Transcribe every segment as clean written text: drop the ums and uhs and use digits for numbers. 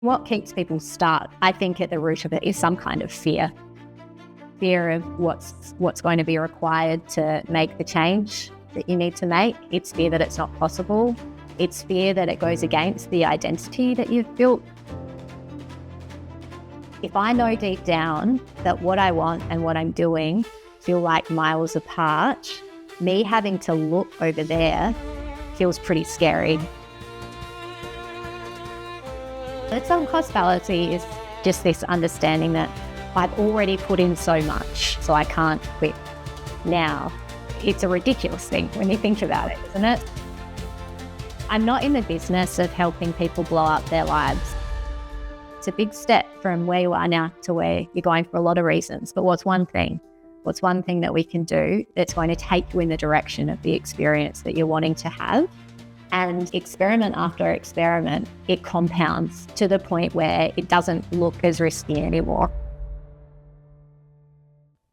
What keeps people stuck, I think at the root of it is some kind of fear. Fear of what's going to be required to make the change that you need to make. It's fear that it's not possible. It's fear that it goes against the identity that you've built. If I know deep down that what I want and what I'm doing feel like miles apart, me having to look over there feels pretty scary. The sunk cost fallacy is just this understanding that I've already put in so much, so I can't quit now. It's a ridiculous thing when you think about it, isn't it? I'm not in the business of helping people blow up their lives. It's a big step from where you are now to where you're going for a lot of reasons. But what's one thing that we can do that's going to take you in the direction of the experience that you're wanting to have? And experiment after experiment, it compounds to the point where it doesn't look as risky anymore.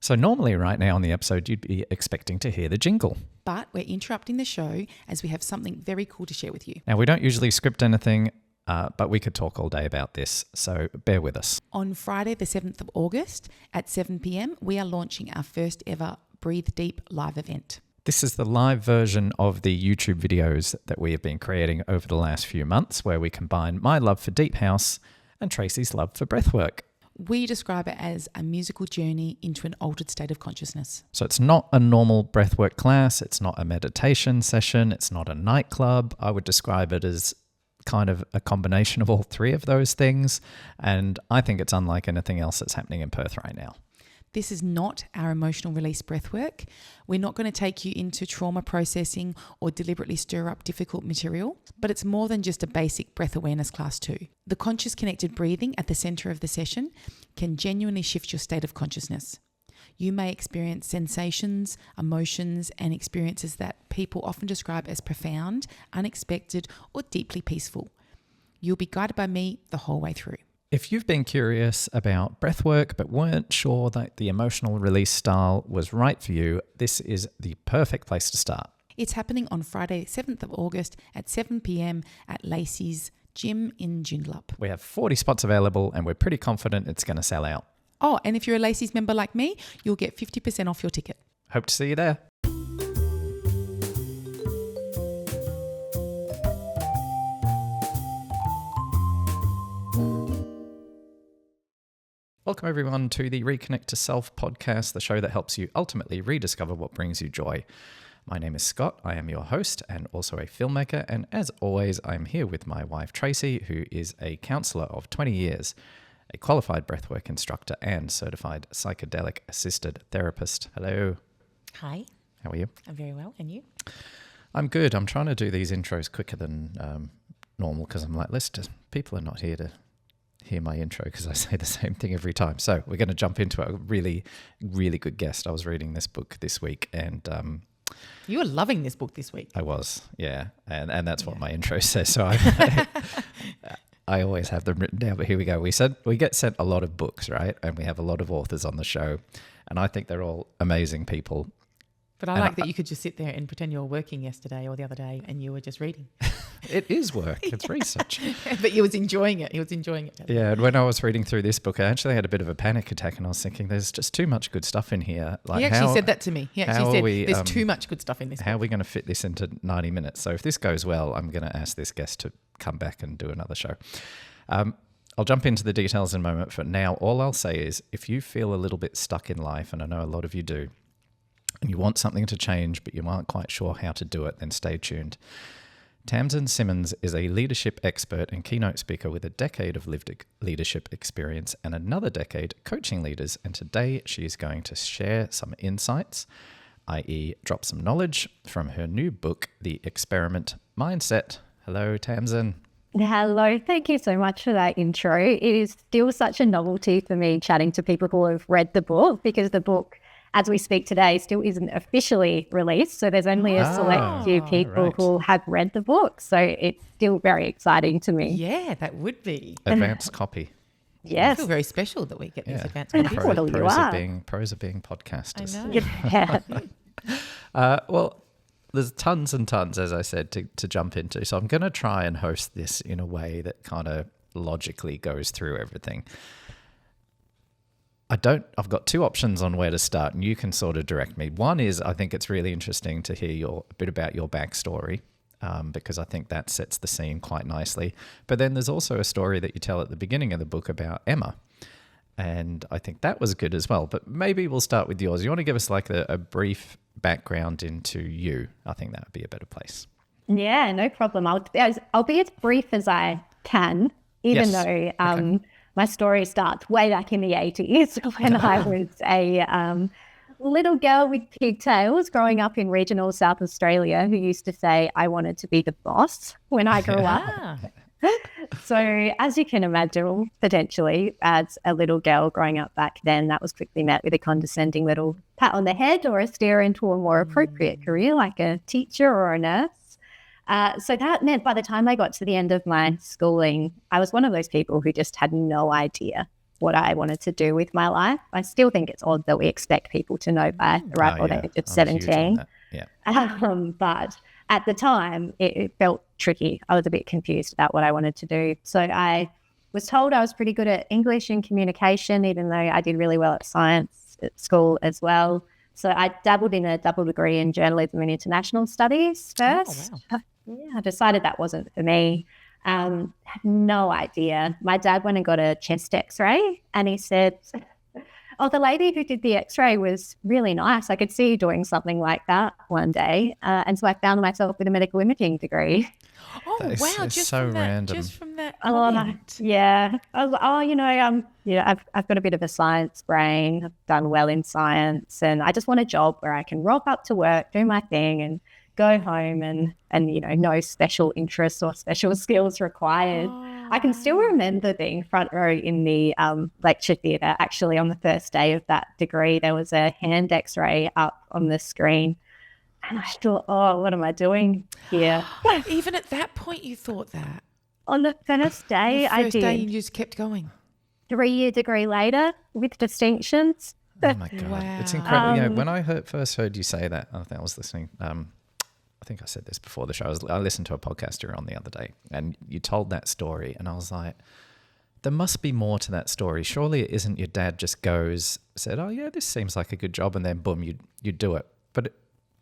So normally right now on the episode, you'd be expecting to hear the jingle. But we're interrupting the show as we have something very cool to share with you. Now, we don't usually script anything, but we could talk all day about this, so bear with us. On Friday, the 7th of August at 7 p.m, we are launching our first ever Breathe Deep live event. This is the live version of the YouTube videos that we have been creating over the last few months, where we combine my love for Deep House and Tracy's love for breathwork. We describe it as a musical journey into an altered state of consciousness. So it's not a normal breathwork class, it's not a meditation session, it's not a nightclub. I would describe it as kind of a combination of all three of those things, and I think it's unlike anything else that's happening in Perth right now. This is not our emotional release breathwork. We're not going to take you into trauma processing or deliberately stir up difficult material, but it's more than just a basic breath awareness class too. The conscious connected breathing at the center of the session can genuinely shift your state of consciousness. You may experience sensations, emotions, and experiences that people often describe as profound, unexpected, or deeply peaceful. You'll be guided by me the whole way through. If you've been curious about breathwork but weren't sure that the emotional release style was right for you, this is the perfect place to start. It's happening on Friday, 7th of August at 7 p.m. at Lacey's Gym in Joondalup. We have 40 spots available and we're pretty confident it's going to sell out. Oh, and if you're a Lacey's member like me, you'll get 50% off your ticket. Hope to see you there. Welcome everyone to the Reconnect to Self podcast, the show that helps you ultimately rediscover what brings you joy. My name is Scott, I am your host and also a filmmaker, and as always I'm here with my wife Tracy, who is a counsellor of 20 years, a qualified breathwork instructor and certified psychedelic assisted therapist. Hello. Hi. How are you? I'm very well, and you? I'm good. I'm trying to do these intros quicker than normal because I'm like, people are not here to hear my intro because I say the same thing every time. So we're going to jump into a really, really good guest. I was reading this book this week and you were loving this book this week. I was, yeah. And that's what my intro says. So I always have them written down, but here we go. We get sent a lot of books, right? And we have a lot of authors on the show and I think they're all amazing people. But I like that you could just sit there and pretend you were working yesterday or the other day and you were just reading. It is work. It's research. But he was enjoying it. He was enjoying it. Yeah, and when I was reading through this book, I actually had a bit of a panic attack and I was thinking there's just too much good stuff in here. Like, he actually said that to me. He actually said there's too much good stuff in this book. How are we going to fit this into 90 minutes? So if this goes well, I'm going to ask this guest to come back and do another show. I'll jump into the details in a moment. For now, all I'll say is if you feel a little bit stuck in life, and I know a lot of you do, and you want something to change, but you aren't quite sure how to do it, then stay tuned. Tamsin Simounds is a leadership expert and keynote speaker with a decade of lived leadership experience and another decade coaching leaders. And today she is going to share some insights, i.e. drop some knowledge from her new book, The Experiment Mindset. Hello, Tamsin. Hello, thank you so much for that intro. It is still such a novelty for me chatting to people who have read the book because the book, as we speak today, still isn't officially released. So there's only a select few people who have read the book. So it's still very exciting to me. Yeah, that would be. Advanced copy. Yes. I feel very special that we get these advanced copies. Pros of being podcasters. I know. Yeah. Well, there's tons and tons, as I said, to jump into. So I'm going to try and host this in a way that kind of logically goes through everything. I've got two options on where to start, and you can sort of direct me. One is, I think it's really interesting to hear a bit about your backstory, because I think that sets the scene quite nicely. But then there's also a story that you tell at the beginning of the book about Emma, and I think that was good as well. But maybe we'll start with yours. You want to give us like a brief background into you? I think that would be a better place. Yeah, no problem. I'll be as brief as I can, even though my story starts way back in the 80s when I was a little girl with pigtails growing up in regional South Australia who used to say I wanted to be the boss when I grew up. So as you can imagine, potentially as a little girl growing up back then, that was quickly met with a condescending little pat on the head or a steer into a more appropriate career like a teacher or a nurse. So that meant by the time I got to the end of my schooling, I was one of those people who just had no idea what I wanted to do with my life. I still think it's odd that we expect people to know by the right old age of 17. But at the time, it felt tricky. I was a bit confused about what I wanted to do. So I was told I was pretty good at English and communication, even though I did really well at science at school as well. So I dabbled in a double degree in journalism and international studies first. Oh, wow. I decided that wasn't for me. Had no idea. My dad went and got a chest x-ray and he said, oh, the lady who did the x-ray was really nice. I could see you doing something like that one day. And so I found myself with a medical imaging degree. Oh, That wow. is Just so from that, random. Just from that I comment. was like, I've got a bit of a science brain. I've done well in science and I just want a job where I can rock up to work, do my thing and go home and no special interests or special skills required. I can still remember being front row in the lecture theatre. Actually, on the first day of that degree, there was a hand x-ray up on the screen. And I thought, oh, what am I doing here? Even at that point, you thought that? On the first day, I did. First day, you just kept going. 3-year degree later with distinctions. Oh my God. Wow. It's incredible. When I first heard you say that, I think I was listening. I think I said this before the show. I listened to a podcast you were on the other day and you told that story and I was like, there must be more to that story. Surely it isn't your dad just said, oh yeah, this seems like a good job and then boom, you do it. But it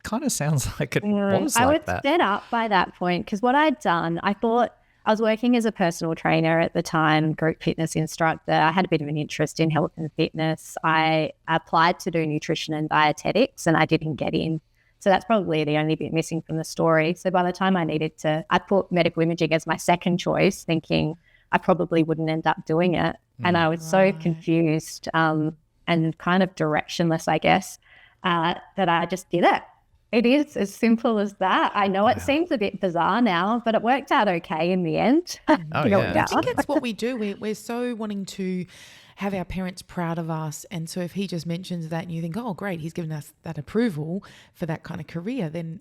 kind of sounds like it was I like was that. fed up by that point because what I'd done, I thought I was working as a personal trainer at the time, group fitness instructor. I had a bit of an interest in health and fitness. I applied to do nutrition and dietetics and I didn't get in. So that's probably the only bit missing from the story. So by the time I put medical imaging as my second choice, thinking I probably wouldn't end up doing it. And I was so confused and kind of directionless, I guess, that I just did it. It is as simple as that. I know it seems a bit bizarre now, but it worked out okay in the end. Oh, yeah. I think it's what we do. We're so wanting to have our parents proud of us. And so if he just mentions that and you think, oh, great, he's given us that approval for that kind of career, then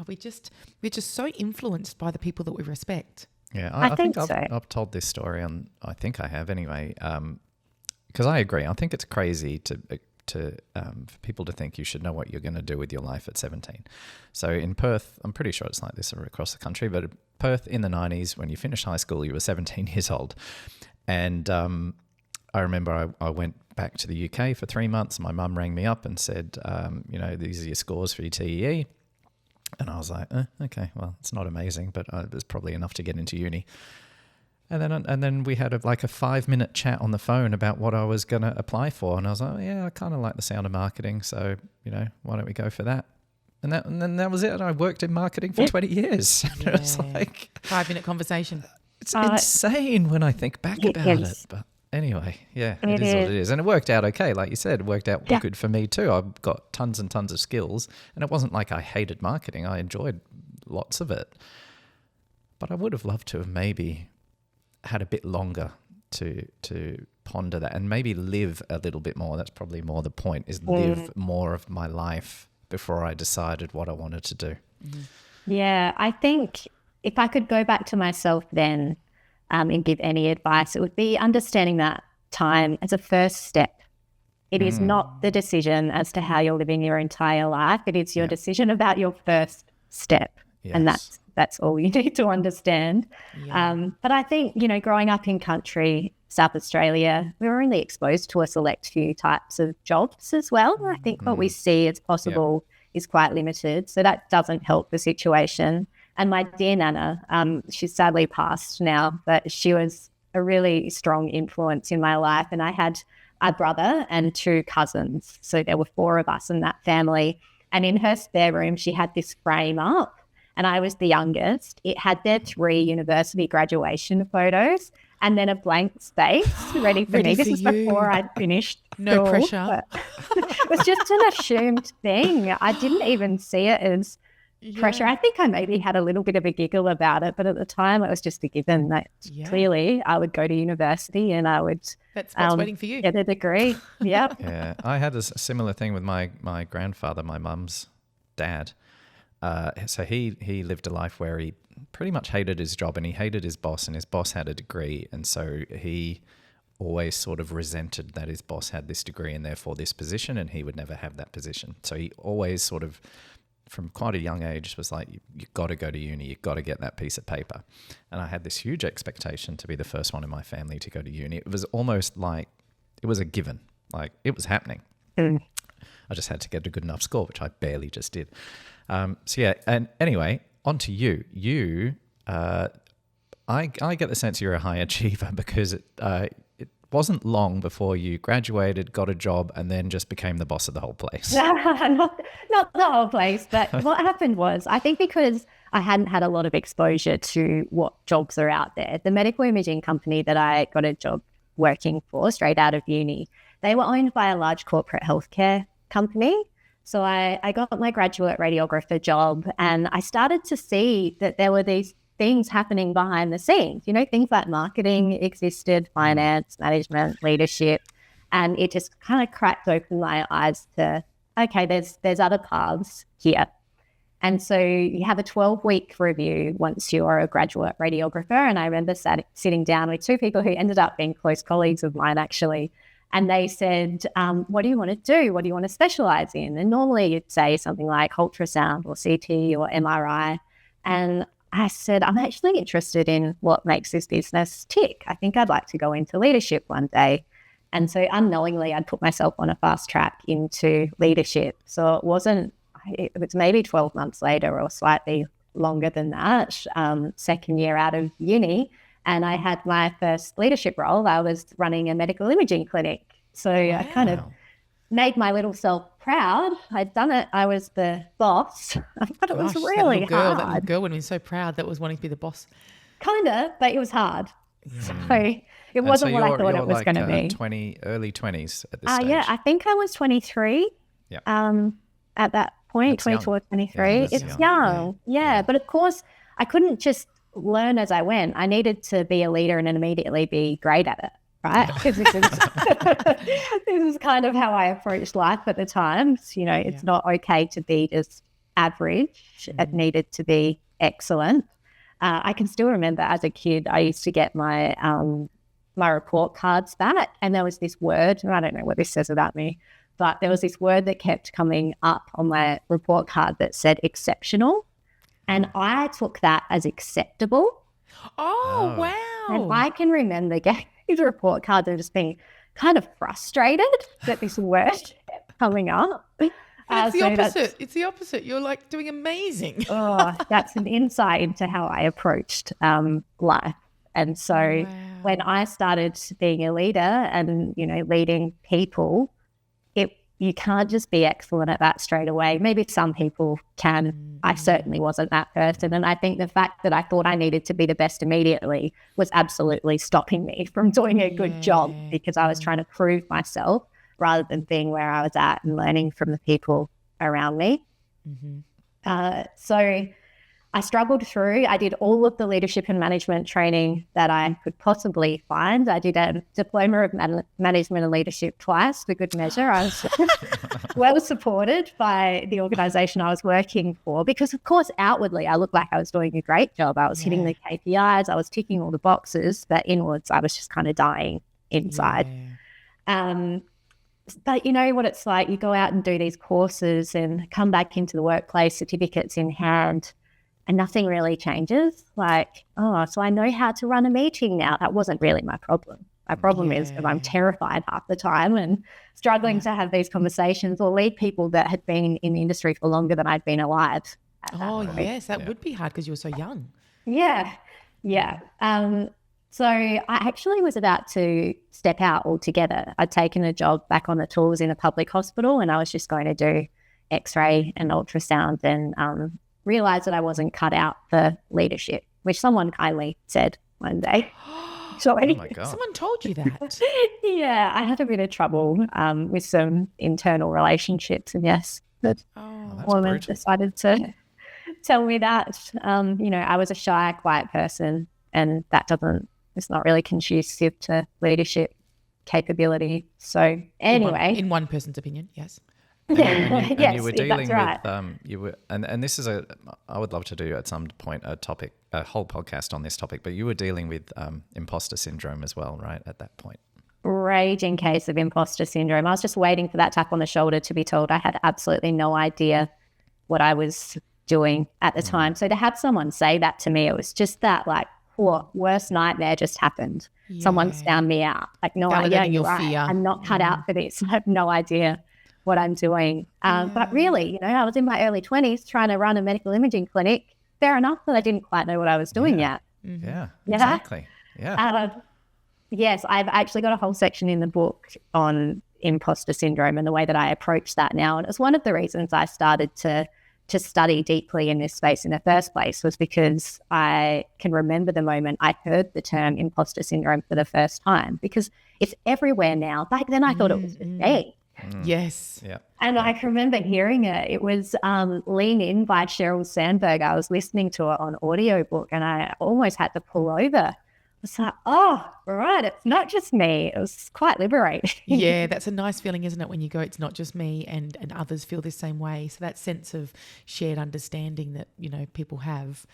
we're just so influenced by the people that we respect. Yeah, I think so. I've told this story I think I have anyway, because I agree. I think it's crazy for people to think you should know what you're going to do with your life at 17. So in Perth, I'm pretty sure it's like this across the country, but Perth in the 90s, when you finished high school, you were 17 years old. And I remember I went back to the UK for 3 months. My mum rang me up and said, these are your scores for your TEE. And I was like, okay, well, it's not amazing, but there's probably enough to get into uni. And then we had a 5-minute chat on the phone about what I was going to apply for. And I was like, I kind of like the sound of marketing. So, why don't we go for that? And then that was it. And I worked in marketing for 20 years. Yeah. It was like 5-minute conversation. It's insane when I think back about it. But anyway, yeah, it is what it is. And it worked out okay. Like you said, it worked out good for me too. I got tons and tons of skills. And it wasn't like I hated marketing. I enjoyed lots of it. But I would have loved to have maybe had a bit longer to ponder that and maybe live a little bit more. That's probably more the point, is live more of my life before I decided what I wanted to do. Yeah, I think if I could go back to myself then and give any advice, it would be understanding that time as a first step. It is not the decision as to how you're living your entire life. It is your decision about your first step. Yes. And That's all you need to understand. Yeah. But I think, growing up in country, South Australia, we were only exposed to a select few types of jobs as well. I think what we see as possible is quite limited. So that doesn't help the situation. And my dear Nana, she's sadly passed now, but she was a really strong influence in my life. And I had a brother and 2 cousins. So there were 4 of us in that family. And in her spare room, she had this frame up, and I was the youngest. It had their 3 university graduation photos and then a blank space ready for me. This was before I'd finished No school, pressure. but it was just an assumed thing. I didn't even see it as pressure. I think I maybe had a little bit of a giggle about it, but at the time it was just a given that clearly I would go to university and I would That's what's waiting for you. get a degree. Yep. Yeah, I had a similar thing with my grandfather, my mum's dad. So he lived a life where he pretty much hated his job and he hated his boss, and his boss had a degree, and so he always sort of resented that his boss had this degree and therefore this position, and he would never have that position. So he always sort of, from quite a young age, was like, you've got to go to uni, you've got to get that piece of paper. And I had this huge expectation to be the first one in my family to go to uni. It was almost like it was a given, like it was happening. I just had to get a good enough score, which I barely just did. So yeah, and anyway, on to you. I get the sense you're a high achiever because it wasn't long before you graduated, got a job, and then just became the boss of the whole place. not the whole place, but what happened was, I think because I hadn't had a lot of exposure to what jobs are out there, the medical imaging company that I got a job working for straight out of uni, they were owned by a large corporate healthcare company. So I got my graduate radiographer job, and I started to see that there were these things happening behind the scenes, things like marketing existed, finance, management, leadership, and it just kind of cracked open my eyes to, okay, there's other paths here. And so you have a 12-week review once you're a graduate radiographer, and I remember sitting down with 2 people who ended up being close colleagues of mine, actually, and they said, what do you want to do? What do you want to specialize in? And normally you'd say something like ultrasound or CT or MRI, and I said, I'm actually interested in what makes this business tick. I think I'd like to go into leadership one day. And so unknowingly, I'd put myself on a fast track into leadership. So it was maybe 12 months later or slightly longer than that, second year out of uni. And I had my first leadership role. I was running a medical imaging clinic. So I kind of made my little self proud. I'd done it. I was the boss. But it was really hard. That little girl would have been so proud that was wanting to be the boss. Kind of, but it was hard. So it wasn't what I thought it was going to be. Early 20s at this stage. Yeah, I think I was 23 at that point, 24, 23. Yeah, it's young. Yeah, but of course, I couldn't just learn as I went. I needed to be a leader and then immediately be great at it. Right? Because this is kind of how I approached life at the time. It's not okay to be just average. It needed to be excellent. I can still remember as a kid, I used to get my my report cards back, and there was this word, and I don't know what this says about me, but there was this word that kept coming up on my report card that said exceptional, and I took that as acceptable. Oh, wow. And I can remember getting these report cards and just being kind of frustrated that this word kept coming up. It's the opposite. It's the opposite. You're like doing amazing. That's an insight into how I approached life. And so when I started being a leader and, leading people, you can't just be excellent at that straight away. Maybe some people can. I certainly wasn't that person. And I think the fact that I thought I needed to be the best immediately was absolutely stopping me from doing a good job, because I was trying to prove myself rather than being where I was at and learning from the people around me. So I struggled through. I did all of the leadership and management training that I could possibly find. I did a diploma of management and leadership twice for good measure. I was well supported by the organisation I was working for, because, of course, outwardly I looked like I was doing a great job. I was hitting the KPIs. I was ticking all the boxes, but inwards I was just kind of dying inside. But you know what it's like. You go out and do these courses and come back into the workplace, certificates in hand, and nothing really changes. Like, oh, so I know how to run a meeting now. That wasn't really my problem. My problem is that I'm terrified half the time and struggling to have these conversations or lead people that had been in the industry for longer than I'd been alive. Yes, that would be hard because you were so young. Yeah. So I actually was about to step out altogether. I'd taken a job back on the tools in a public hospital, and I was just going to do X-ray and ultrasound, and realised that I wasn't cut out for leadership, which someone kindly said one day. Oh my God. Someone told you that? Yeah, I had a bit of trouble with some internal relationships, and yes, the woman decided to tell me that. I was a shy, quiet person, and it's not really conducive to leadership capability. So anyway, in one person's opinion, yes. And yes, you were dealing that's with and this is I would love to do at some point a whole podcast on this topic, but you were dealing with imposter syndrome as well, right, at that point? Raging case of imposter syndrome. I was just waiting for that tap on the shoulder to be told. I had absolutely no idea what I was doing at the time. So to have someone say that to me, it was just that like, worst nightmare just happened. Yeah. Someone's found me out. Like, no idea. You're right. Fear. I'm not cut out for this. I have no idea what I'm doing. But really, I was in my early 20s trying to run a medical imaging clinic. Fair enough that I didn't quite know what I was doing yet. Mm-hmm. Yeah, exactly. Yeah. Yes, I've actually got a whole section in the book on imposter syndrome and the way that I approach that now. And it's one of the reasons I started to study deeply in this space in the first place, was because I can remember the moment I heard the term imposter syndrome for the first time, because it's everywhere now. Back then I thought it was just me. Yes. Yeah. And I can remember hearing it. It was Lean In by Sheryl Sandberg. I was listening to it on audiobook and I almost had to pull over. I was like, oh, right, it's not just me. It was quite liberating. Yeah, that's a nice feeling, isn't it, when you go, it's not just me and others feel the same way. So that sense of shared understanding that, people have,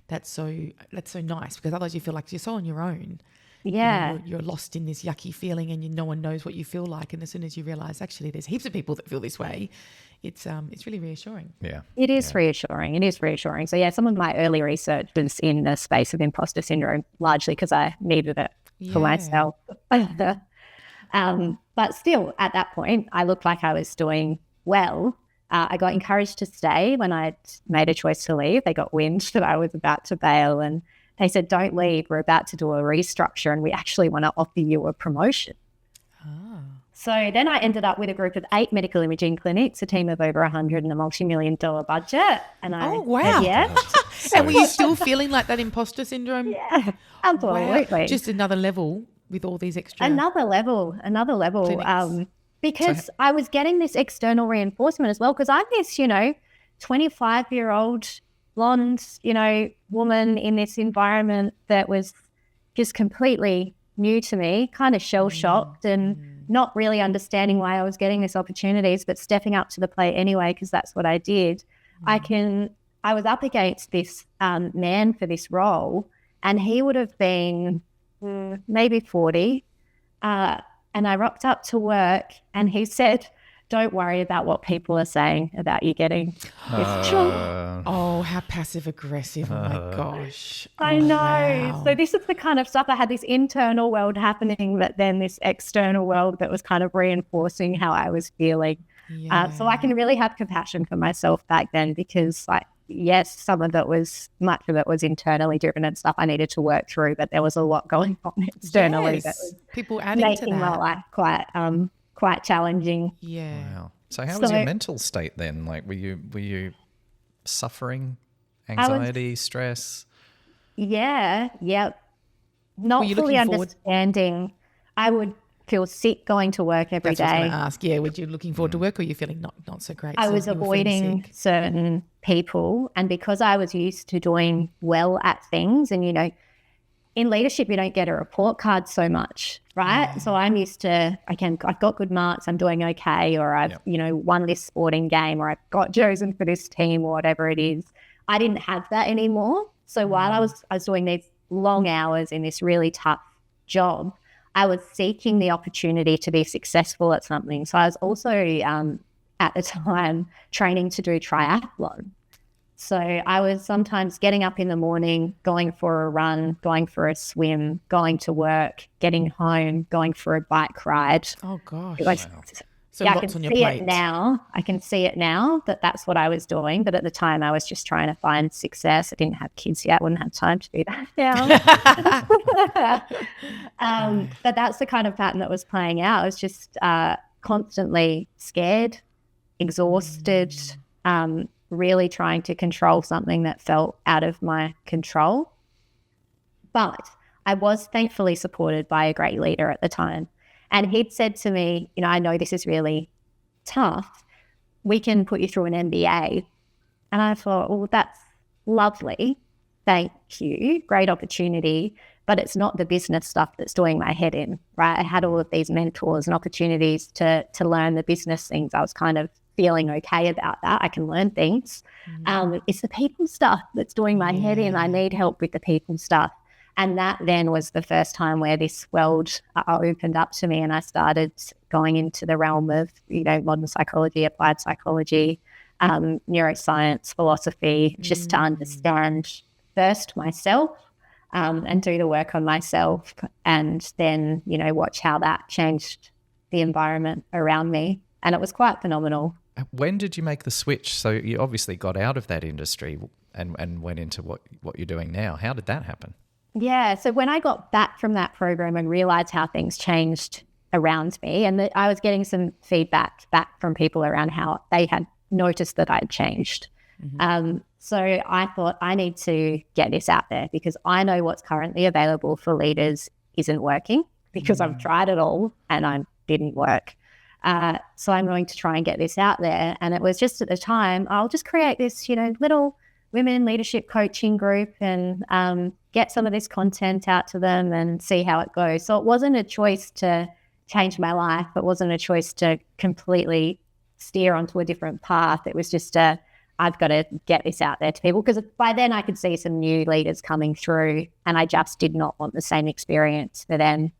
that's so nice, because otherwise you feel like you're so on your own. Yeah. You're lost in this yucky feeling and no one knows what you feel like. And as soon as you realise actually there's heaps of people that feel this way, it's really reassuring. Yeah. It is reassuring. It is reassuring. So, some of my early research was in the space of imposter syndrome, largely because I needed it for myself. But still, at that point, I looked like I was doing well. I got encouraged to stay when I made a choice to leave. They got wind that I was about to bail, and they said, don't leave, we're about to do a restructure and we actually want to offer you a promotion. So then I ended up with a group of 8 medical imaging clinics, a team of over 100 and a multi-million-dollar budget. And wow. Yes. And were you still feeling like that imposter syndrome? Yeah, absolutely. Wow. Just another level with all these extra... Another level. Because I was getting this external reinforcement as well, because I'm this, 25-year-old blonde, woman in this environment that was just completely new to me, kind of shell-shocked and not really understanding why I was getting these opportunities, but stepping up to the plate anyway, because that's what I did. I was up against this man for this role, and he would have been maybe 40, and I rocked up to work and he said, don't worry about what people are saying about you getting this job. Oh, how passive aggressive. Oh my gosh. I know. Wow. So this is the kind of stuff. I had this internal world happening, but then this external world that was kind of reinforcing how I was feeling. Yeah. So I can really have compassion for myself back then, because yes, much of it was internally driven and stuff I needed to work through, but there was a lot going on externally that was people adding to making my life quite challenging. Yeah. Wow. So how was your mental state then? Like, were you suffering anxiety, stress? Yeah. Not fully understanding. I would feel sick going to work every day. That's what I was going to ask. Yeah, were you looking forward to work, or were you feeling not so great? I was avoiding certain people, and because I was used to doing well at things, and in leadership you don't get a report card so much, right? Yeah. So I'm used to, I've got good marks, I'm doing okay, or I've won this sporting game, or I've got chosen for this team, or whatever it is. I didn't have that anymore. So while I was doing these long hours in this really tough job, I was seeking the opportunity to be successful at something. So I was also at the time training to do triathlon. So I was sometimes getting up in the morning, going for a run, going for a swim, going to work, getting home, going for a bike ride. Oh gosh. Like, So yeah, I lots can on your see plate. it now. I can see it now that that's what I was doing. But at the time, I was just trying to find success. I didn't have kids yet. I wouldn't have time to do that now. But that's the kind of pattern that was playing out. I was just constantly scared, exhausted, really trying to control something that felt out of my control. But I was thankfully supported by a great leader at the time. And he'd said to me, I know this is really tough. We can put you through an MBA. And I thought, well, that's lovely. Thank you. Great opportunity. But it's not the business stuff that's doing my head in, right? I had all of these mentors and opportunities to learn the business things. I was kind of feeling okay about that. I can learn things. It's the people stuff that's doing my head in. I need help with the people stuff. And that then was the first time where this world opened up to me, and I started going into the realm of, modern psychology, applied psychology, neuroscience, philosophy, just to understand first myself and do the work on myself, and then, watch how that changed the environment around me. And it was quite phenomenal. When did you make the switch? So you obviously got out of that industry and went into what you're doing now. How did that happen? Yeah, so when I got back from that program and realised how things changed around me, and that I was getting some feedback back from people around how they had noticed that I'd changed. So I thought, I need to get this out there, because I know what's currently available for leaders isn't working, because I've tried it all and I didn't work. So I'm going to try and get this out there. And it was just at the time, I'll just create this, little women leadership coaching group and get some of this content out to them and see how it goes. So it wasn't a choice to change my life. It wasn't a choice to completely steer onto a different path. It was just I've got to get this out there to people, because by then I could see some new leaders coming through, and I just did not want the same experience for them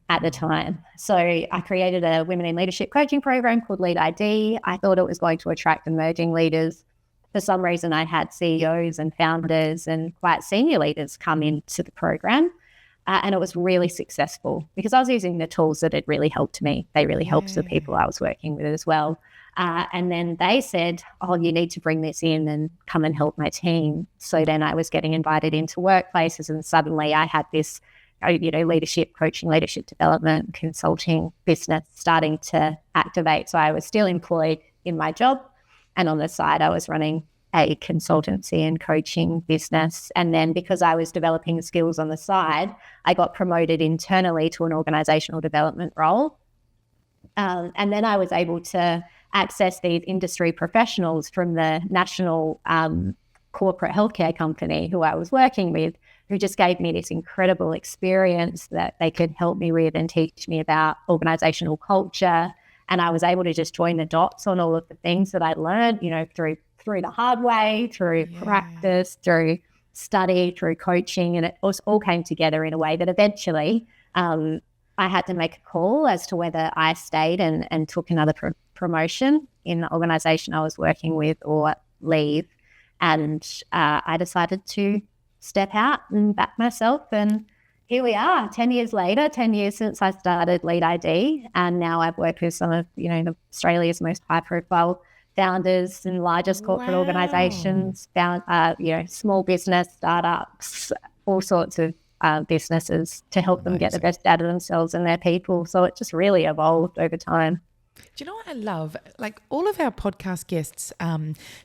at the time. So I created a women in leadership coaching program called Lead ID. I thought it was going to attract emerging leaders. For some reason, I had CEOs and founders and quite senior leaders come into the program, and it was really successful because I was using the tools that had really helped me. They really helped the people I was working with as well. And then they said, oh, you need to bring this in and come and help my team. So then I was getting invited into workplaces, and suddenly I had this, leadership coaching, leadership development, consulting business starting to activate. So I was still employed in my job, and on the side, I was running a consultancy and coaching business. And then because I was developing skills on the side, I got promoted internally to an organizational development role. And then I was able to access these industry professionals from the national corporate healthcare company who I was working with, who just gave me this incredible experience that they could help me with and teach me about organizational culture. And I was able to just join the dots on all of the things that I learned, through the hard way, through practice, through study, through coaching. And it all came together in a way that eventually I had to make a call as to whether I stayed and took another promotion in the organisation I was working with or leave. And I decided to step out and back myself. And here we are, 10 years later, 10 years since I started Lead ID. And now I've worked with some of, Australia's most high-profile founders and largest corporate organisations, small business, startups, all sorts of businesses to help them get the best out of themselves and their people. So it just really evolved over time. Do you know what I love? Like, all of our podcast guests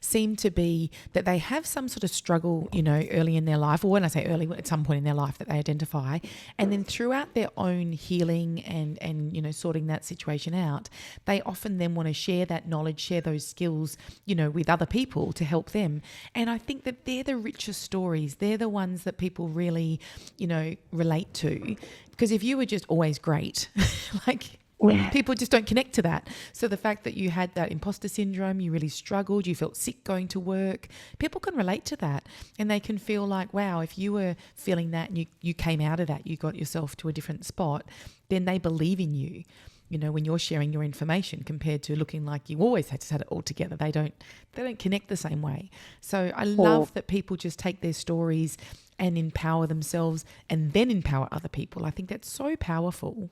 seem to be that they have some sort of struggle, early in their life, or when I say early, at some point in their life that they identify, and then throughout their own healing and sorting that situation out, they often then want to share that knowledge, share those skills, with other people to help them. And I think that they're the richest stories. They're the ones that people really, relate to. Because if you were just always great, people just don't connect to that. So the fact that you had that imposter syndrome, you really struggled, you felt sick going to work, people can relate to that, and they can feel like, wow, if you were feeling that and you came out of that, you got yourself to a different spot, then they believe in you. when you're sharing your information compared to looking like you always had it all together. They don't connect the same way. So I love that people just take their stories and empower themselves and then empower other people. I think that's so powerful.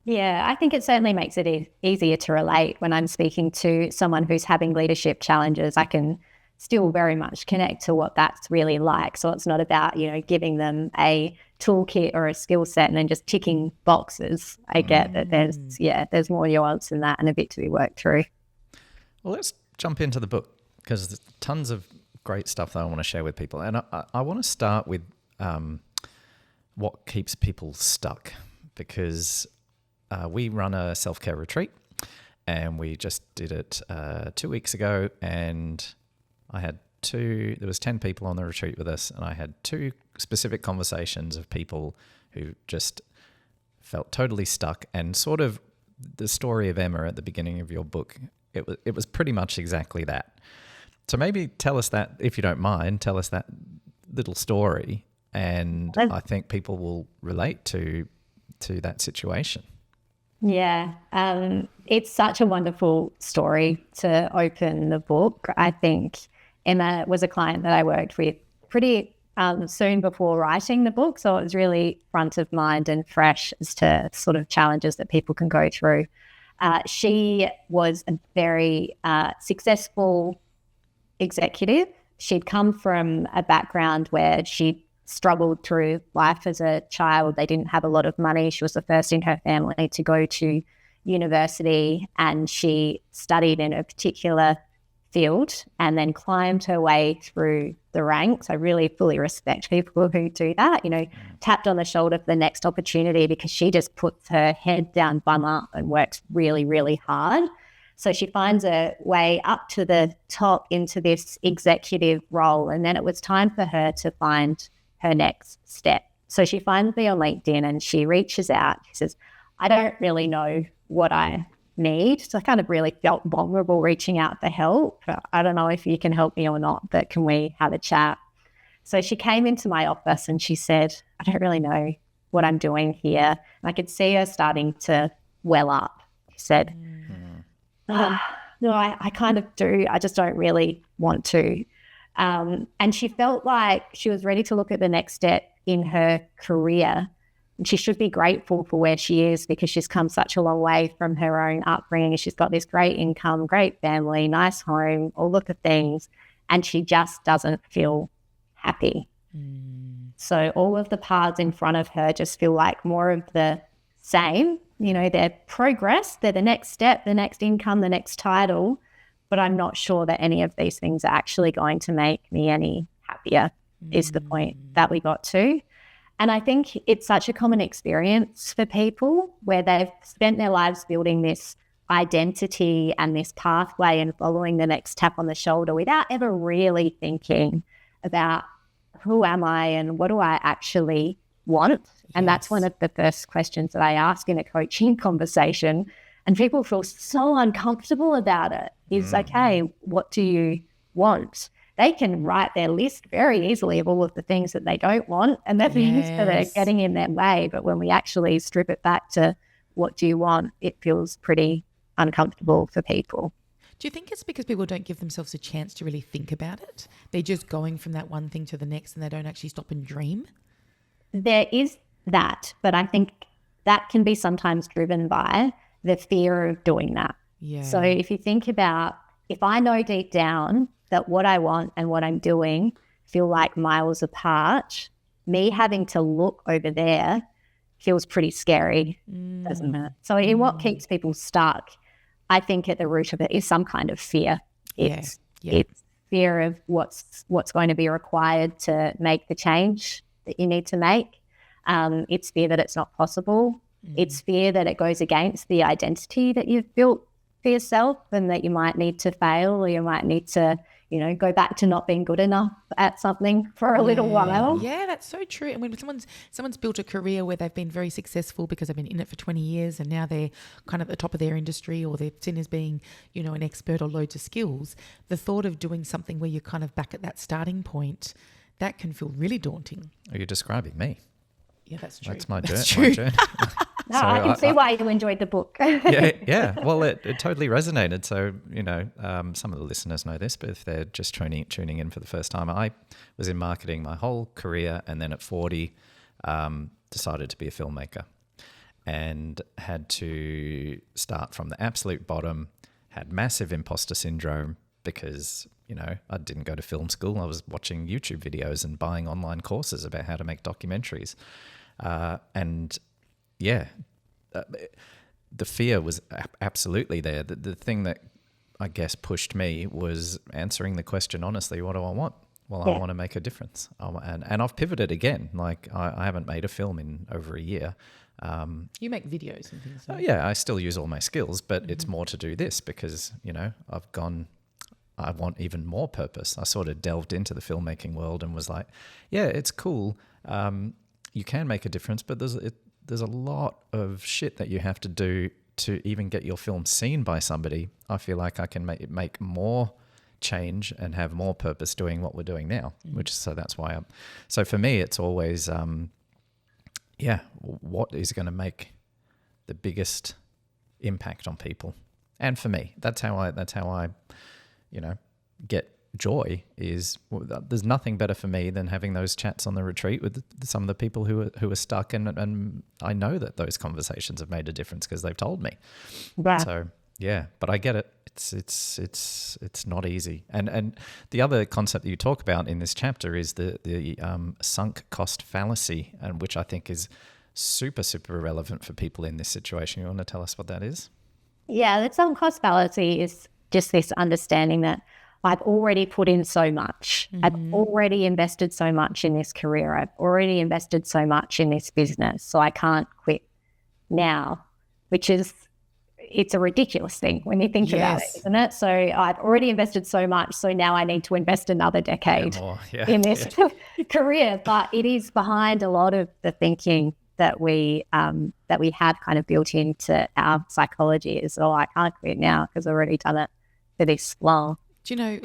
Yeah, I think it certainly makes it easier to relate when I'm speaking to someone who's having leadership challenges. I can still very much connect to what that's really like. So it's not about, giving them a toolkit or a skill set and then just ticking boxes. I get that there's more nuance than that and a bit to be worked through. Well, let's jump into the book because there's tons of great stuff that I want to share with people. And I want to start with what keeps people stuck, because we run a self-care retreat and we just did it 2 weeks ago, and there was 10 people on the retreat with us, and I had 2 specific conversations of people who just felt totally stuck, and sort of the story of Emma at the beginning of your book, it was pretty much exactly that. So maybe tell us that, if you don't mind, tell us that little story, and I think people will relate to that situation. Yeah, it's such a wonderful story to open the book. I think Emma was a client that I worked with pretty soon before writing the book, so it was really front of mind and fresh as to sort of challenges that people can go through. She was a very successful executive. She'd come from a background where she struggled through life as a child. They didn't have a lot of money. She was the first in her family to go to university, and she studied in a particular field and then climbed her way through the ranks. I really fully respect people who do that, tapped on the shoulder for the next opportunity, because she just puts her head down, bum up, and works really, really hard. So she finds a way up to the top into this executive role, and then it was time for her to find her next step. So she finds me on LinkedIn and she reaches out. She says, I don't really know what I need. So I kind of really felt vulnerable reaching out for help. I don't know if you can help me or not, but can we have a chat? So she came into my office and she said, I don't really know what I'm doing here. And I could see her starting to well up. She said, no, I kind of do. I just don't really want to. And she felt like she was ready to look at the next step in her career. And she should be grateful for where she is, because she's come such a long way from her own upbringing. She's got this great income, great family, nice home, all of the things, and she just doesn't feel happy. So all of the paths in front of her just feel like more of the same. They're progress, they're the next step, the next income, the next title, but I'm not sure that any of these things are actually going to make me any happier, is the point that we got to. And I think it's such a common experience for people where they've spent their lives building this identity and this pathway and following the next tap on the shoulder without ever really thinking about who am I and what do I actually want. And that's one of the first questions that I ask in a coaching conversation. And people feel so uncomfortable about it. Is, okay, what do you want? They can write their list very easily of all of the things that they don't want, and they're things that are getting in their way. But when we actually strip it back to what do you want, it feels pretty uncomfortable for people. Do you think it's because people don't give themselves a chance to really think about it? They're just going from that one thing to the next and they don't actually stop and dream? There is that, but I think that can be sometimes driven by the fear of doing that. Yeah. So if you think about, if I know deep down that what I want and what I'm doing feel like miles apart, me having to look over there feels pretty scary, doesn't it? So in what keeps people stuck, I think at the root of it is some kind of fear. It's fear of what's going to be required to make the change that you need to make. It's fear that it's not possible. It's fear that it goes against the identity that you've built for yourself, and that you might need to fail, or you might need to, go back to not being good enough at something for a little while. Yeah, that's so true. And when someone's built a career where they've been very successful because they've been in it for 20 years and now they're kind of at the top of their industry, or they're seen as being, an expert or loads of skills, the thought of doing something where you're kind of back at that starting point, that can feel really daunting. Are you describing me? Yeah, that's true. That's my That's journey. true. No, So I can see why you enjoyed the book. yeah. Well, it totally resonated. So, some of the listeners know this, but if they're just tuning in for the first time, I was in marketing my whole career, and then at 40, decided to be a filmmaker and had to start from the absolute bottom, had massive imposter syndrome because, I didn't go to film school. I was watching YouTube videos and buying online courses about how to make documentaries. The fear was absolutely there. The thing that I guess pushed me was answering the question honestly, what do I want? Well, I want to make a difference. And I've pivoted again. Like I haven't made a film in over a year. You make videos and things. Yeah, I still use all my skills, but it's more to do this because, I want even more purpose. I sort of delved into the filmmaking world and was like, yeah, it's cool. You can make a difference, but there's a lot of shit that you have to do to even get your film seen by somebody. I feel like I can make more change and have more purpose doing what we're doing now, that's why so for me, it's always, what is going to make the biggest impact on people? And for me, that's how I get joy is there's nothing better for me than having those chats on the retreat with some of the people who are stuck, and I know that those conversations have made a difference because they've told me. Wow. So yeah, but I get it. It's not easy. And the other concept that you talk about in this chapter is the sunk cost fallacy, and which I think is super, super relevant for people in this situation. You want to tell us what that is? Yeah, the sunk cost fallacy is just this understanding that I've already put in so much. I've already invested so much in this career. I've already invested so much in this business. So I can't quit now, it's a ridiculous thing when you think about it, isn't it? So I've already invested so much. So now I need to invest another decade in this career. But it is behind a lot of the thinking that we have kind of built into our psychology is, I can't quit now because I've already done it for this long. Do you know,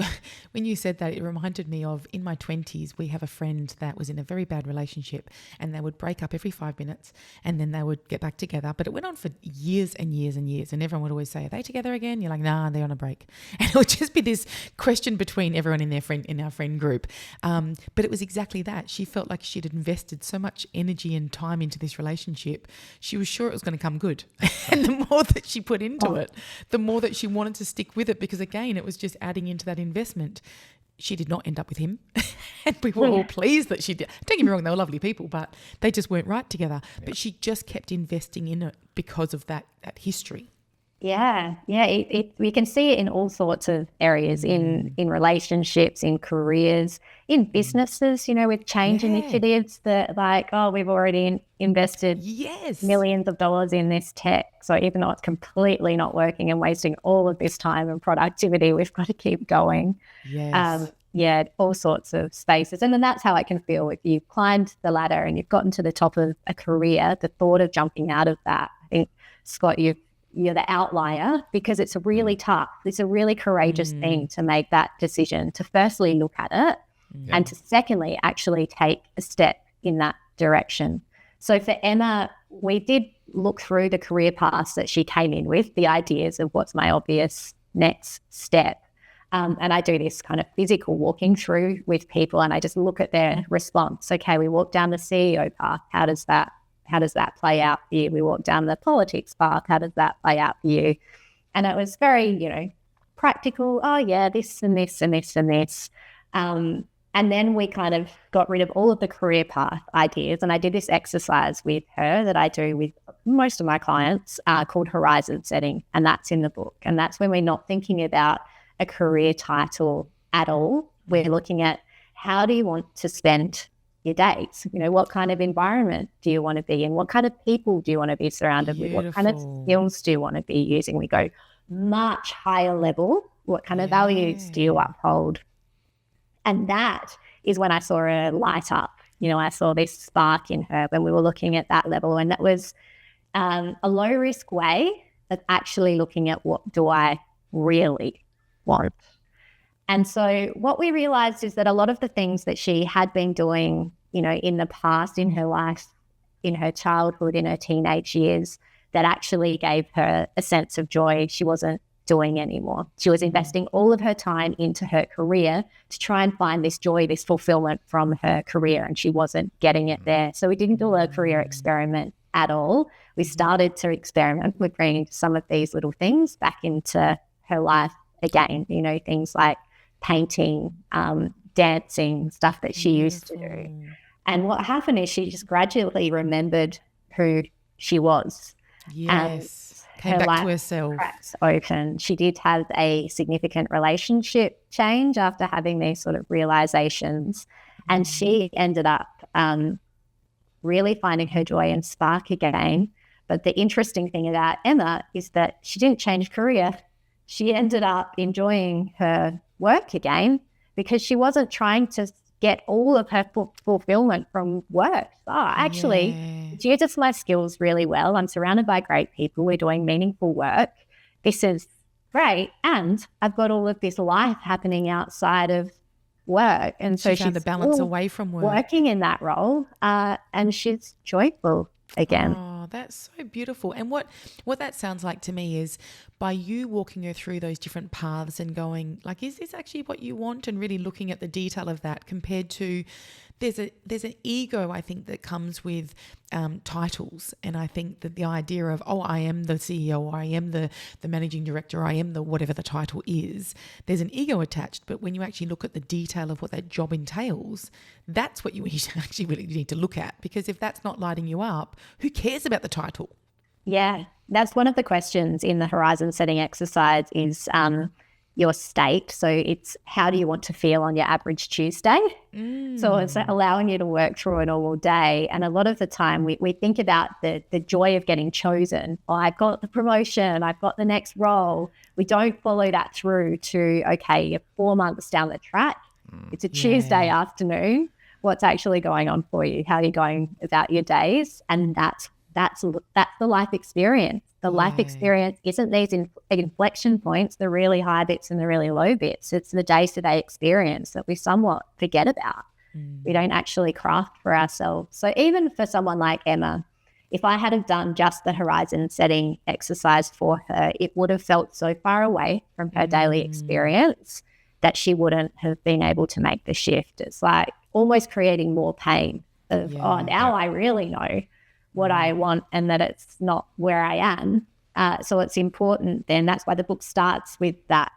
when you said that, it reminded me of in my 20s, we have a friend that was in a very bad relationship, and they would break up every 5 minutes and then they would get back together. But it went on for years and years and years. And everyone would always say, are they together again? You're like, nah, they're on a break. And it would just be this question between everyone in our friend group. But it was exactly that. She felt like she'd invested so much energy and time into this relationship. She was sure it was going to come good. And the more that she put into it, the more that she wanted to stick with it, because again, it was just adding into that investment. She did not end up with him. And we were all pleased that she did. Don't get me wrong, they were lovely people, but they just weren't right together. But she just kept investing in it because of that history. Yeah. We can see it in all sorts of areas, in relationships, in careers, in businesses, with change initiatives that we've already invested millions of dollars in this tech. So even though it's completely not working and wasting all of this time and productivity, we've got to keep going. All sorts of spaces. And then that's how it can feel if you've climbed the ladder and you've gotten to the top of a career. The thought of jumping out of that, I think, Scott, you're the outlier, because it's really tough. It's a really courageous thing to make that decision, to firstly look at it and to secondly actually take a step in that direction. So for Emma, we did look through the career paths that she came in with, the ideas of what's my obvious next step. And I do this kind of physical walking through with people, and I just look at their response. Okay, we walk down the CEO path. How does that play out for you? We walk down the politics path. How does that play out for you? And it was very, practical. Oh yeah, this and this and this and this. And then we kind of got rid of all of the career path ideas. And I did this exercise with her that I do with most of my clients called horizon setting. And that's in the book. And that's when we're not thinking about a career title at all. We're looking at, how do you want to spend your days? What kind of environment do you want to be in? What kind of people do you want to be surrounded with? What kind of skills do you want to be using? We go much higher level. What kind of values do you uphold? And that is when I saw her light up. I saw this spark in her when we were looking at that level. And that was a low risk way of actually looking at, what do I really want? And so what we realized is that a lot of the things that she had been doing, in the past in her life, in her childhood, in her teenage years, that actually gave her a sense of joy she wasn't doing anymore. She was investing all of her time into her career to try and find this joy, this fulfillment from her career, and she wasn't getting it there. So we didn't do a career experiment at all. We started to experiment with bringing some of these little things back into her life again, you know, things like painting, dancing, stuff that she used to do. And what happened is she just gradually remembered who she was. Yes. Came back to herself. Cracks open. She did have a significant relationship change after having these sort of realizations. And she ended up really finding her joy and spark again. But the interesting thing about Emma is that she didn't change career. She ended up enjoying her work again because she wasn't trying to get all of her fulfillment from work. She uses my skills really well. I'm surrounded by great people. We're doing meaningful work. This is great. And I've got all of this life happening outside of work. And so she found the balance away from work. Working in that role, and she's joyful again. Oh, that's so beautiful. And what that sounds like to me is by you walking her through those different paths and going, like, is this actually what you want? And really looking at the detail of that compared to there's an ego, I think, that comes with titles. And I think that the idea of, I am the CEO, or I am the managing director, or I am the whatever the title is, there's an ego attached. But when you actually look at the detail of what that job entails, that's what you actually really need to look at. Because if that's not lighting you up, who cares about the title? Yeah, that's one of the questions in the horizon setting exercise is your state. So it's how do you want to feel on your average Tuesday? So it's allowing you to work through a normal day. And a lot of the time we think about the joy of getting chosen. I've got the promotion, I've got the next role. We don't follow that through to, okay, you're 4 months down the track. It's a Tuesday afternoon. What's actually going on for you? How are you going about your days? And that's the life experience. The life experience isn't these inflection points, the really high bits and the really low bits. It's the day-to-day experience that we somewhat forget about. We don't actually craft for ourselves. So even for someone like Emma, if I had have done just the horizon setting exercise for her, it would have felt so far away from her daily experience that she wouldn't have been able to make the shift. It's like almost creating more pain of, now I really know what I want and that it's not where I am. So it's important then. That's why the book starts with that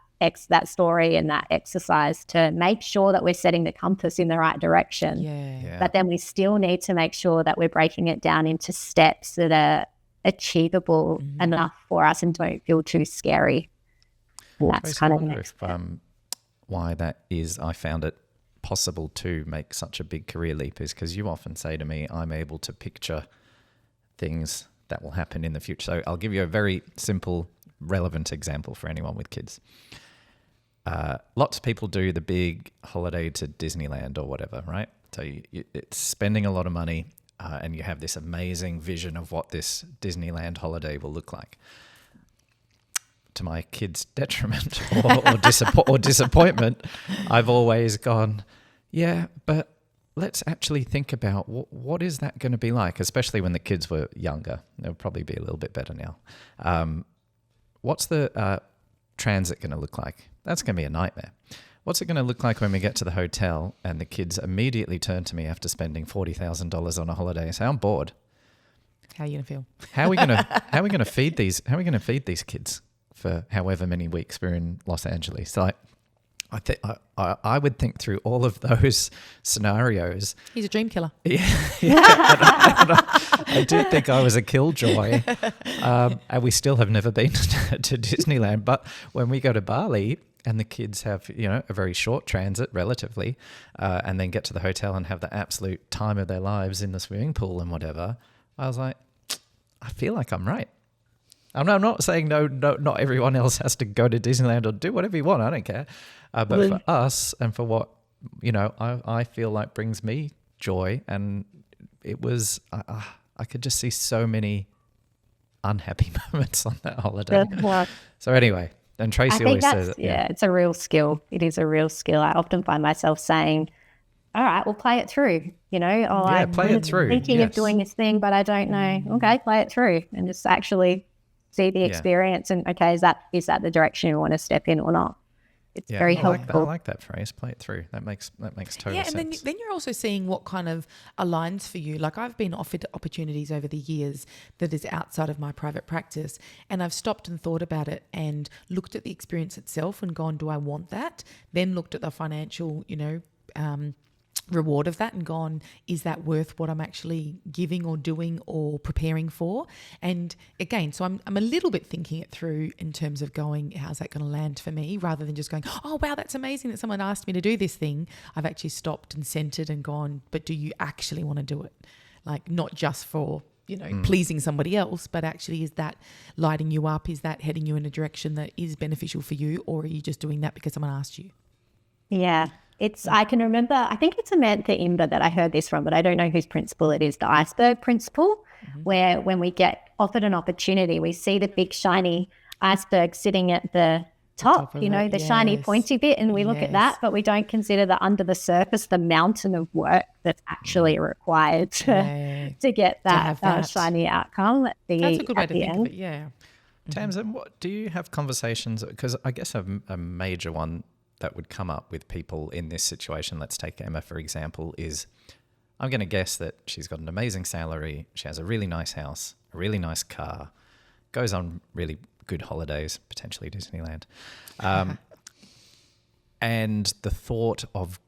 story and that exercise to make sure that we're setting the compass in the right direction. But then we still need to make sure that we're breaking it down into steps that are achievable enough for us and don't feel too scary. And that's kind of the next step. Why that is, I found it possible to make such a big career leap is because you often say to me, I'm able to picture things that will happen in the future. So I'll give you a very simple, relevant example for anyone with kids. Lots of people do the big holiday to Disneyland or whatever, right? So it's spending a lot of money and you have this amazing vision of what this Disneyland holiday will look like. To my kids' detriment or disappointment, I've always gone, yeah, but let's actually think about what is that going to be like, especially when the kids were younger. They'll probably be a little bit better now. What's the transit going to look like? That's going to be a nightmare. What's it going to look like when we get to the hotel and the kids immediately turn to me after spending $40,000 on a holiday and say, I'm bored. How are you going to feel? How are we going to feed these? How are we going to feed these kids for however many weeks we're in Los Angeles? So I would think through all of those scenarios. He's a dream killer. Yeah. I do think I was a killjoy. And we still have never been to Disneyland. But when we go to Bali and the kids have, a very short transit relatively, and then get to the hotel and have the absolute time of their lives in the swimming pool and whatever, I was like, I feel like I'm right. I'm not saying no, not everyone else has to go to Disneyland or do whatever you want. I don't care. But for us and for what, I feel like brings me joy. And it was, I could just see so many unhappy moments on that holiday. So anyway, and Tracy always says it. Yeah, it's a real skill. It is a real skill. I often find myself saying, all right, we'll play it through. You know, play it through. thinking of doing this thing, but I don't know. Okay, play it through and just actually see the experience. And okay, is that the direction you want to step in or not? It's very helpful. I like that phrase. Play it through. That makes total sense. And then you're also seeing what kind of aligns for you. Like I've been offered opportunities over the years that is outside of my private practice, and I've stopped and thought about it and looked at the experience itself and gone, do I want that? Then looked at the financial, reward of that and gone, is that worth what I'm actually giving or doing or preparing for? And again, so I'm a little bit thinking it through in terms of going, how's that going to land for me, rather than just going, oh wow, that's amazing that someone asked me to do this thing. I've actually stopped and centered and gone, but do you actually want to do it? Like not just for pleasing somebody else, but actually is that lighting you up? Is that heading you in a direction that is beneficial for you, or are you just doing that because someone asked you? Yeah. I can remember, I think it's Samantha Imber that I heard this from, but I don't know whose principle it is, the iceberg principle, where when we get offered an opportunity, we see the big shiny iceberg sitting at the top, the shiny pointy bit, and we look at that, but we don't consider that under the surface, the mountain of work that's actually required to get that shiny outcome at the end. That's a good way to think of it, yeah. Tamsin, what do you have conversations, because I guess a major one that would come up with people in this situation, let's take Emma for example, is I'm going to guess that she's got an amazing salary, she has a really nice house, a really nice car, goes on really good holidays, potentially Disneyland. And the thought of,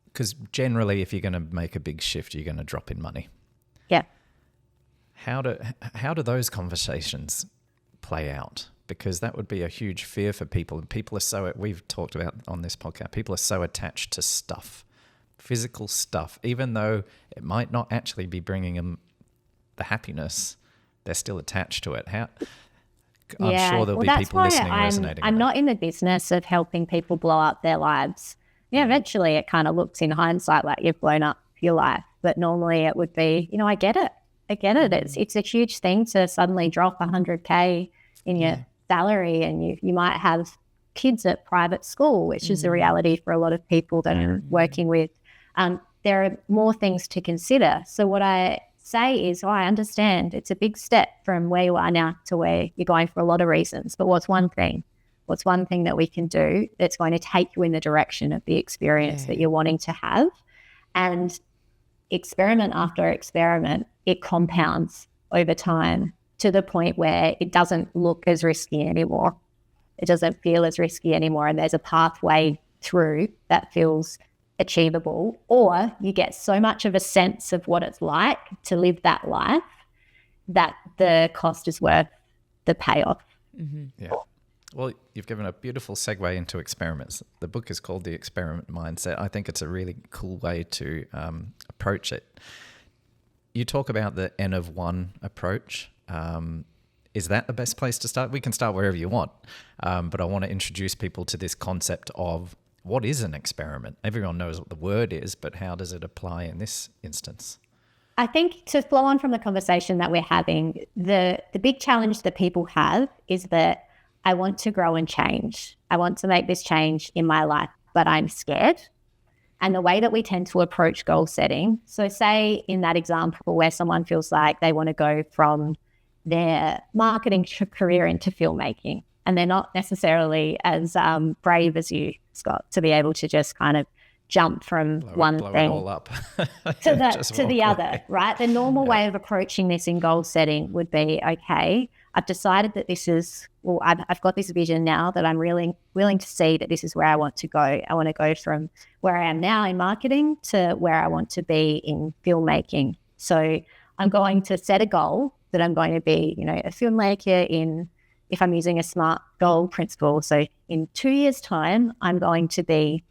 because generally if you're going to make a big shift, you're going to drop in money. Yeah. How do those conversations play out? Because that would be a huge fear for people. And people are so, we've talked about on this podcast, people are so attached to stuff, physical stuff, even though it might not actually be bringing them the happiness, they're still attached to it. I'm sure there'll be people listening resonating. I'm not in the business of helping people blow up their lives. Yeah, eventually it kind of looks in hindsight like you've blown up your life. But normally it would be, I get it. It's a huge thing to suddenly drop 100K in your salary, and you might have kids at private school, which is a reality for a lot of people that I'm working with. There are more things to consider. So what I say is, I understand it's a big step from where you are now to where you're going for a lot of reasons. But what's one thing that we can do that's going to take you in the direction of the experience that you're wanting to have? And experiment after experiment, it compounds over time to the point where it doesn't look as risky anymore. It doesn't feel as risky anymore. And there's a pathway through that feels achievable, or you get so much of a sense of what it's like to live that life that the cost is worth the payoff. Yeah. Well, you've given a beautiful segue into experiments. The book is called The Experiment Mindset. I think it's a really cool way to approach it. You talk about the N of one approach. Is that the best place to start? We can start wherever you want, but I want to introduce people to this concept of what is an experiment. Everyone knows what the word is, but how does it apply in this instance? I think to flow on from the conversation that we're having, the big challenge that people have is that I want to grow and change. I want to make this change in my life, but I'm scared. And the way that we tend to approach goal setting, so say in that example where someone feels like they want to go from their marketing career into filmmaking, and they're not necessarily as brave as you, Scott, to be able to just kind of jump from one thing it all up. to the other, right? The normal way of approaching this in goal setting would be, okay, I've decided that this is, well, I've got this vision now that I'm really willing to see that this is where I want to go. I want to go from where I am now in marketing to where I want to be in filmmaking. So I'm going to set a goal that I'm going to be, a filmmaker in, if I'm using a SMART goal principle. So in 2 years' time, I'm going to be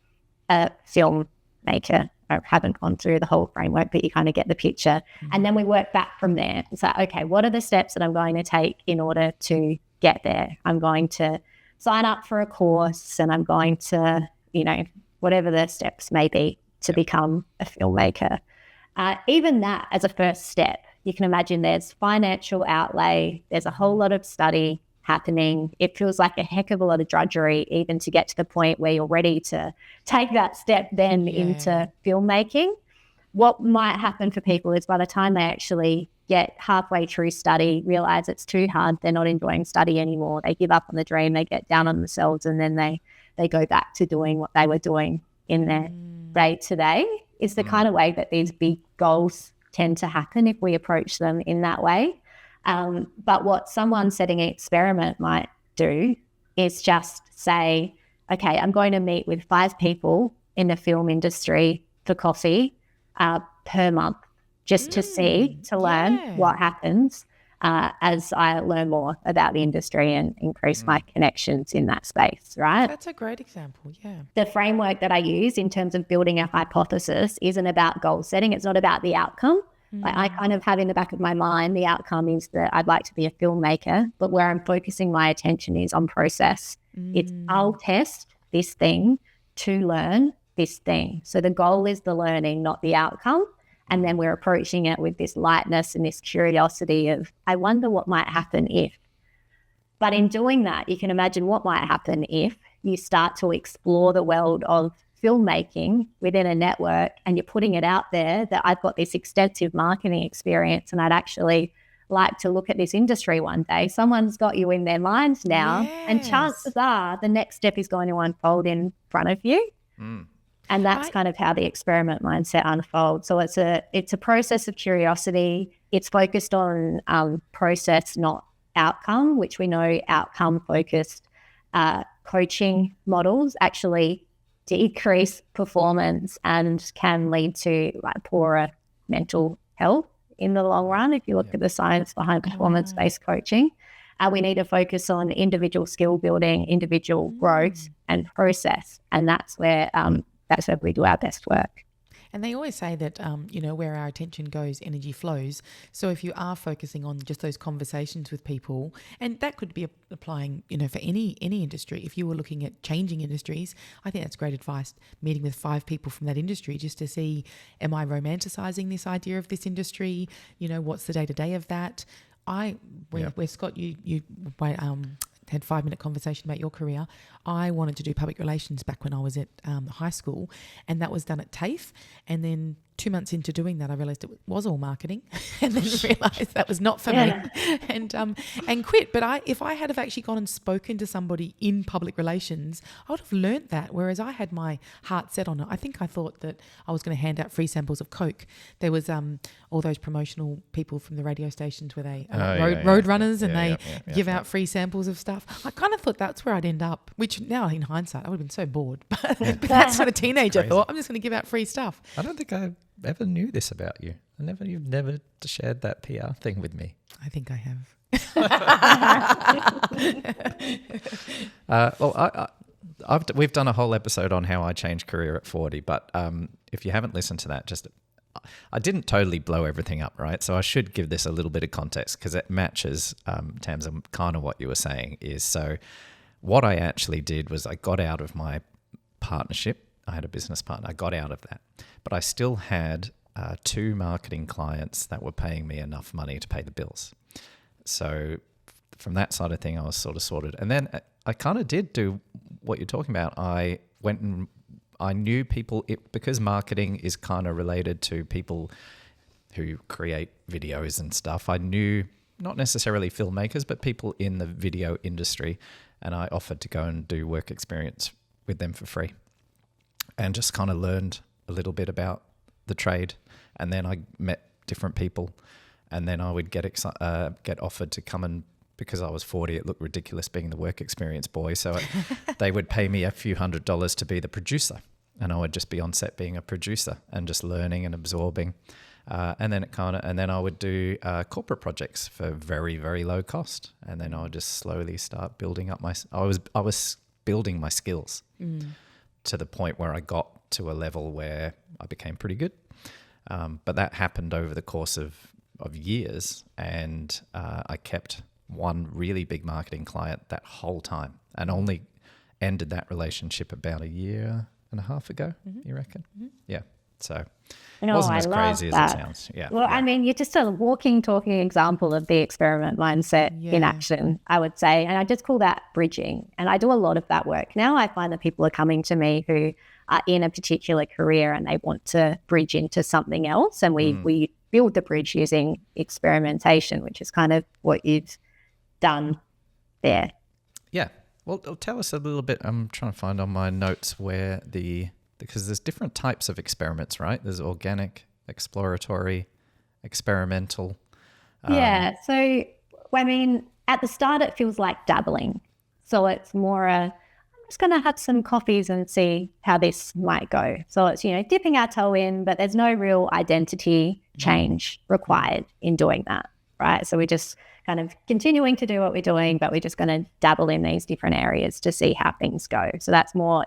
a filmmaker. I haven't gone through the whole framework, but you kind of get the picture. And then we work back from there. It's like, okay, what are the steps that I'm going to take in order to get there? I'm going to sign up for a course, and I'm going to, whatever the steps may be to become a filmmaker. Even that as a first step, you can imagine there's financial outlay, there's a whole lot of study, happening. It feels like a heck of a lot of drudgery even to get to the point where you're ready to take that step then into filmmaking. What might happen for people is by the time they actually get halfway through study, realize it's too hard, they're not enjoying study anymore, they give up on the dream, they get down on themselves, and then they go back to doing what they were doing in their day-to-day. Is the kind of way that these big goals tend to happen if we approach them in that way. But what someone setting an experiment might do is just say, okay, I'm going to meet with 5 people in the film industry for coffee per month, just to see, to learn what happens as I learn more about the industry and increase my connections in that space, right? That's a great example, yeah. The framework that I use in terms of building a hypothesis isn't about goal setting. It's not about the outcome. Like I kind of have in the back of my mind, the outcome is that I'd like to be a filmmaker, but where I'm focusing my attention is on process. It's I'll test this thing to learn this thing. So the goal is the learning, not the outcome. And then we're approaching it with this lightness and this curiosity of, I wonder what might happen if. But in doing that, you can imagine what might happen if you start to explore the world of filmmaking within a network and you're putting it out there that I've got this extensive marketing experience and I'd actually like to look at this industry one day. Someone's got you in their mind now, and chances are the next step is going to unfold in front of you. And that's kind of how the experiment mindset unfolds. So it's a process of curiosity. It's focused on process, not outcome, which we know outcome-focused coaching models actually decrease performance and can lead to like poorer mental health in the long run. If you look at the science behind performance-based coaching, we need to focus on individual skill building, individual growth and process. And that's where we do our best work. And they always say that, where our attention goes, energy flows. So if you are focusing on just those conversations with people, and that could be applying, for any industry. If you were looking at changing industries, I think that's great advice, meeting with 5 people from that industry just to see, am I romanticizing this idea of this industry? What's the day-to-day of that? Where Scott, you had 5-minute conversation about your career. I wanted to do public relations back when I was at high school, and that was done at TAFE. And then 2 months into doing that, I realised it was all marketing, and then realised that was not for me, and quit. But if I had have actually gone and spoken to somebody in public relations, I would have learnt that. Whereas I had my heart set on it. I think I thought that I was going to hand out free samples of Coke. There was all those promotional people from the radio stations where they road runners, and they give out free samples of stuff. I kind of thought that's where I'd end up. Which now, in hindsight, I would have been so bored. But that's what a teenager thought. I'm just going to give out free stuff. I don't think I ever knew this about you. You've never shared that PR thing with me. I think I have. We've done a whole episode on how I changed career at 40, but if you haven't listened to that, I didn't totally blow everything up, right? So I should give this a little bit of context because it matches, Tamsin, kind of what you were saying is, so what I actually did was I got out of my partnership. I had a business partner. I got out of that, but I still had 2 marketing clients that were paying me enough money to pay the bills. So from that side of thing, I was sort of sorted. And then I kind of did do what you're talking about. I went and I knew people, because marketing is kind of related to people who create videos and stuff. I knew not necessarily filmmakers, but people in the video industry. And I offered to go and do work experience with them for free. And just kind of learned a little bit about the trade. And then I met different people. And then I would get offered to come and, because I was 40, it looked ridiculous being the work experience boy. So they would pay me a few $100s to be the producer. And I would just be on set being a producer and just learning and absorbing. And then I would do corporate projects for very, very low cost. And then I would just slowly start building up I was building my skills. To the point where I got to a level where I became pretty good. But that happened over the course of years, and I kept one really big marketing client that whole time and only ended that relationship about a year and a half ago, you reckon? Yeah. So it No, wasn't I as love crazy as that. it sounds. Yeah. Well, yeah. I mean, you're just a walking, talking example of the experiment mindset in Yeah. action, I would say. And I just call that bridging. And I do a lot of that work. Now I find that people are coming to me who are in a particular career and they want to bridge into something else. And we build the bridge using experimentation, which is kind of what you've done there. Yeah. Well, tell us a little bit. I'm trying to find on my notes where because there's different types of experiments, right? There's organic, exploratory, experimental. Yeah. So, I mean, at the start, it feels like dabbling. So it's more I'm just going to have some coffees and see how this might go. So it's, dipping our toe in, but there's no real identity change required in doing that, right? So we're just kind of continuing to do what we're doing, but we're just going to dabble in these different areas to see how things go. So that's more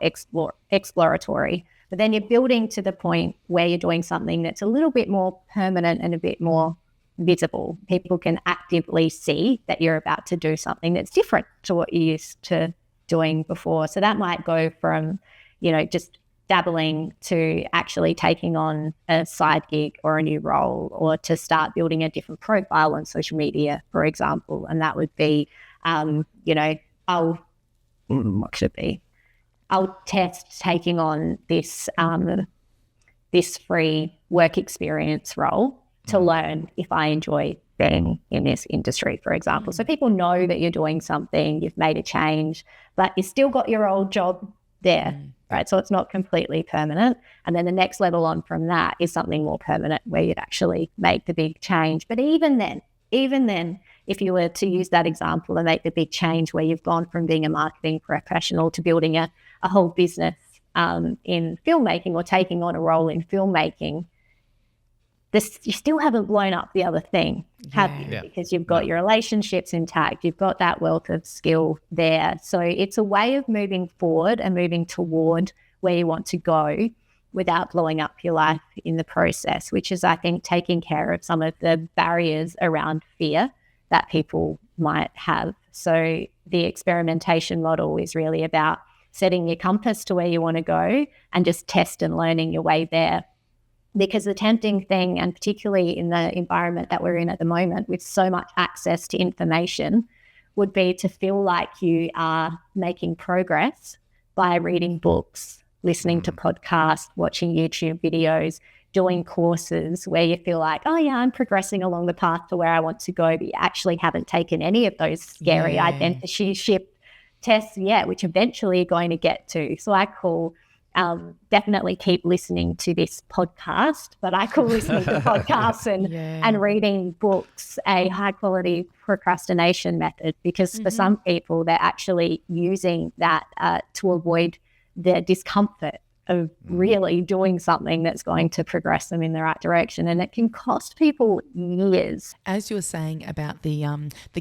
exploratory. But then you're building to the point where you're doing something that's a little bit more permanent and a bit more visible. People can actively see that you're about to do something that's different to what you used to doing before. So that might go from, just dabbling to actually taking on a side gig or a new role, or to start building a different profile on social media, for example. And that would be, what should it be? I'll test taking on this free work experience role to learn if I enjoy being in this industry, for example. So people know that you're doing something, you've made a change, but you still got your old job there, right? So it's not completely permanent. And then the next level on from that is something more permanent where you'd actually make the big change. But even then, if you were to use that example and make the big change where you've gone from being a marketing professional to building a whole business in filmmaking, or taking on a role in filmmaking, you still haven't blown up the other thing, have you? Yeah. Because you've got your relationships intact, you've got that wealth of skill there. So it's a way of moving forward and moving toward where you want to go without blowing up your life in the process, which is, I think, taking care of some of the barriers around fear that people might have. So the experimentation model is really about setting your compass to where you want to go and just test and learning your way there. Because the tempting thing, and particularly in the environment that we're in at the moment with so much access to information, would be to feel like you are making progress by reading books, listening to podcasts, watching YouTube videos, doing courses where you feel like, oh yeah, I'm progressing along the path to where I want to go, but you actually haven't taken any of those scary identity shift tests yet, which eventually you're going to get to. So I call definitely keep listening to this podcast, but I call listening to podcasts and reading books a high quality procrastination method, because for some people they're actually using that to avoid the discomfort of really doing something that's going to progress them in the right direction, and it can cost people years. As you were saying about the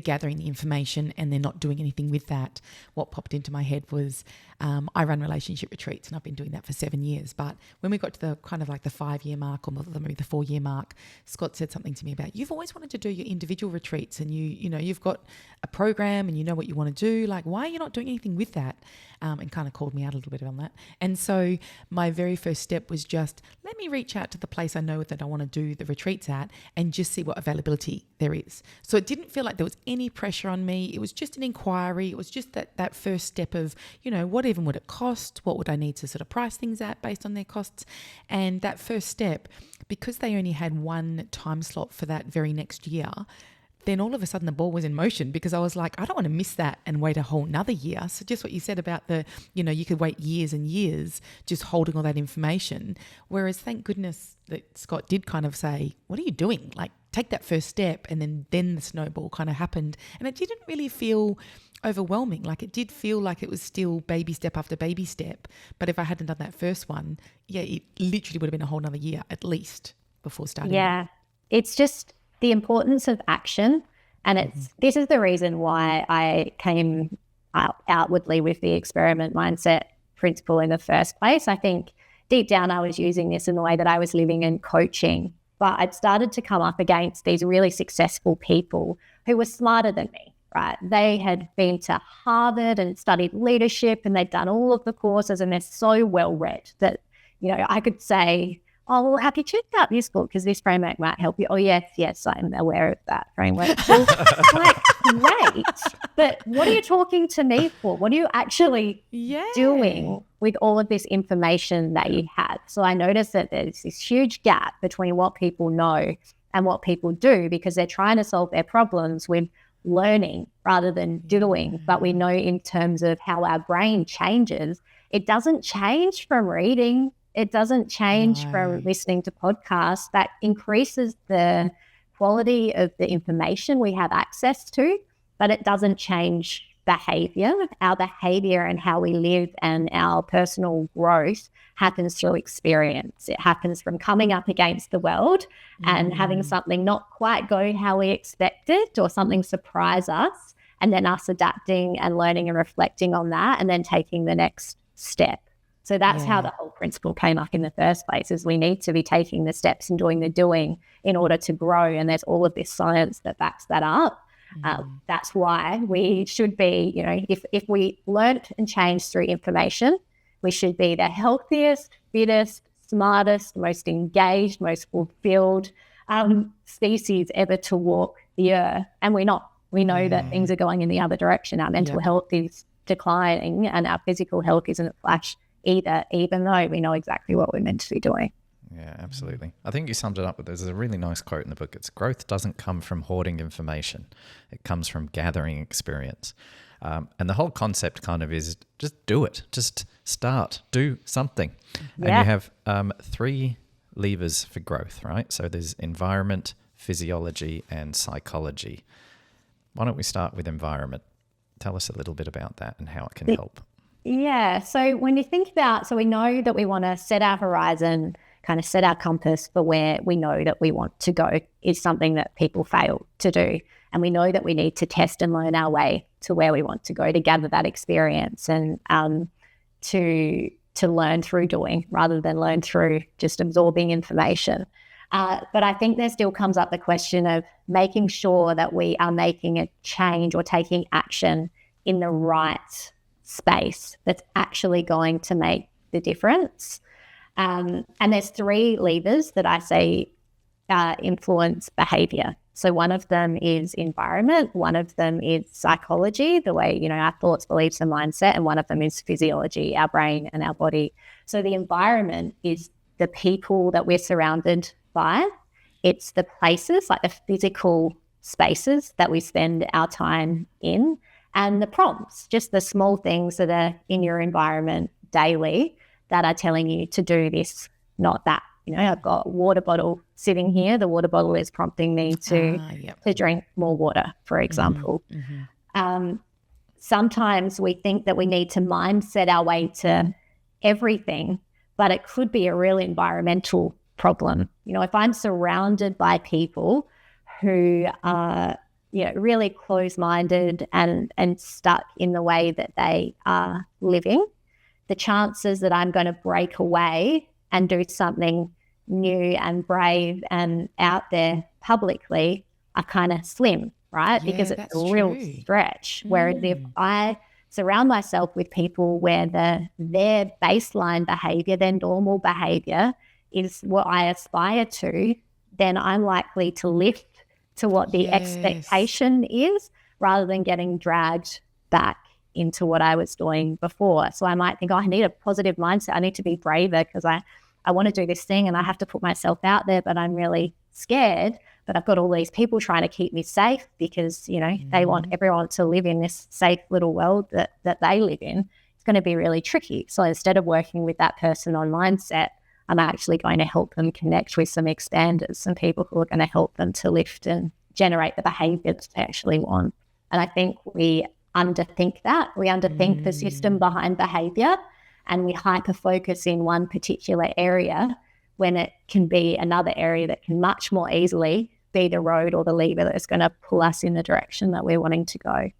gathering the information and then not doing anything with that, what popped into my head was I run relationship retreats, and I've been doing that for 7 years. But when we got to the kind of like the 5-year mark, or maybe the 4-year mark, Scott said something to me about, you've always wanted to do your individual retreats, and you've got a program and you know what you want to do. Like, why are you not doing anything with that? And kind of called me out a little bit on that. And so my very first step was just, let me reach out to the place I know that I want to do the retreats at and just see what availability there is. So it didn't feel like there was any pressure on me. It was just an inquiry. It was just that first step of, what even would it cost? What would I need to sort of price things at based on their costs? And that first step, because they only had one time slot for that very next year, then all of a sudden the ball was in motion, because I was like, I don't want to miss that and wait a whole nother year. So just what you said about you could wait years and years just holding all that information. Whereas thank goodness that Scott did kind of say, what are you doing? Like, take that first step. And then the snowball kind of happened. And it didn't really feel overwhelming. Like, it did feel like it was still baby step after baby step. But if I hadn't done that first one, it literally would have been a whole nother year at least before starting. Yeah, it's just the importance of action. And this is the reason why I came outwardly with the experiment mindset principle in the first place. I think deep down I was using this in the way that I was living and coaching, but I'd started to come up against these really successful people who were smarter than me, right? They had been to Harvard and studied leadership, and they'd done all of the courses, and they're so well read that, I could say, oh, well, have you checked out this book? Because this framework might help you. Oh, yes, I'm aware of that framework. Well, like, great. But what are you talking to me for? What are you actually doing with all of this information that you had? So I noticed that there's this huge gap between what people know and what people do, because they're trying to solve their problems with learning rather than doing. But we know in terms of how our brain changes, it doesn't change from reading. It doesn't change from listening to podcasts. That increases the quality of the information we have access to, but it doesn't change behavior. Our behavior and how we live and our personal growth happens through experience. It happens from coming up against the world and having something not quite go how we expected, or something surprise us, and then us adapting and learning and reflecting on that, and then taking the next step. So that's how the whole principle came up in the first place, is we need to be taking the steps and doing the doing in order to grow. And there's all of this science that backs that up. That's why we should be, if we learnt and changed through information, we should be the healthiest, fittest, smartest, most engaged, most fulfilled species ever to walk the earth. And we're not. We know that things are going in the other direction. Our mental health is declining and our physical health isn't at flash either, even though we know exactly what we're meant to be doing. Yeah, absolutely. I think you summed it up with, there's a really nice quote in the book. It's, growth doesn't come from hoarding information. It comes from gathering experience. And the whole concept kind of is just do it. Just start. Do something. And you have 3 levers for growth, right? So there's environment, physiology, and psychology. Why don't we start with environment? Tell us a little bit about that and how it can help. Yeah. So when you think about, so we know that we want to set our horizon, kind of set our compass for where we know that we want to go, is something that people fail to do. And we know that we need to test and learn our way to where we want to go to gather that experience, and to learn through doing rather than learn through just absorbing information. But I think there still comes up the question of making sure that we are making a change or taking action in the right space that's actually going to make the difference. And there's 3 levers that I say influence behavior. So one of them is environment, one of them is psychology, the way, our thoughts, beliefs, and mindset, and one of them is physiology, our brain and our body. So the environment is the people that we're surrounded by. It's the places, like the physical spaces that we spend our time in, and the prompts, just the small things that are in your environment daily that are telling you to do this, not that. I've got a water bottle sitting here. The water bottle is prompting me to drink more water, for example. Sometimes we think that we need to mindset our way to everything, but it could be a real environmental problem. If I'm surrounded by people who are, really close-minded and stuck in the way that they are living, the chances that I'm going to break away and do something new and brave and out there publicly are kind of slim, right? Because it's a real stretch. Whereas if I surround myself with people where their baseline behavior, their normal behavior is what I aspire to, then I'm likely to lift to what the expectation is, rather than getting dragged back into what I was doing before. So I might think, I need a positive mindset. I need to be braver because I want to do this thing and I have to put myself out there, but I'm really scared. But I've got all these people trying to keep me safe because, they want everyone to live in this safe little world that they live in. It's going to be really tricky. So instead of working with that person on mindset, I'm actually going to help them connect with some expanders, some people who are going to help them to lift and generate the behaviors they actually want. And I think we underthink that. We underthink the system behind behavior, and we hyper-focus in one particular area when it can be another area that can much more easily be the road or the lever that's going to pull us in the direction that we're wanting to go.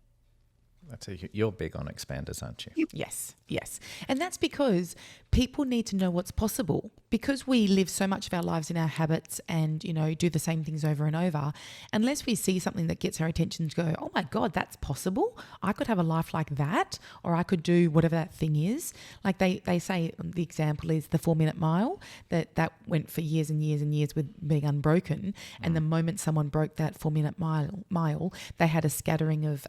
So you're big on expanders, aren't you? Yes. And that's because people need to know what's possible. Because we live so much of our lives in our habits and, do the same things over and over, unless we see something that gets our attention to go, oh my God, that's possible. I could have a life like that, or I could do whatever that thing is. Like they say, the example is the 4-minute mile, that went for years and years and years with being unbroken. And the moment someone broke that 4-minute mile, they had a scattering of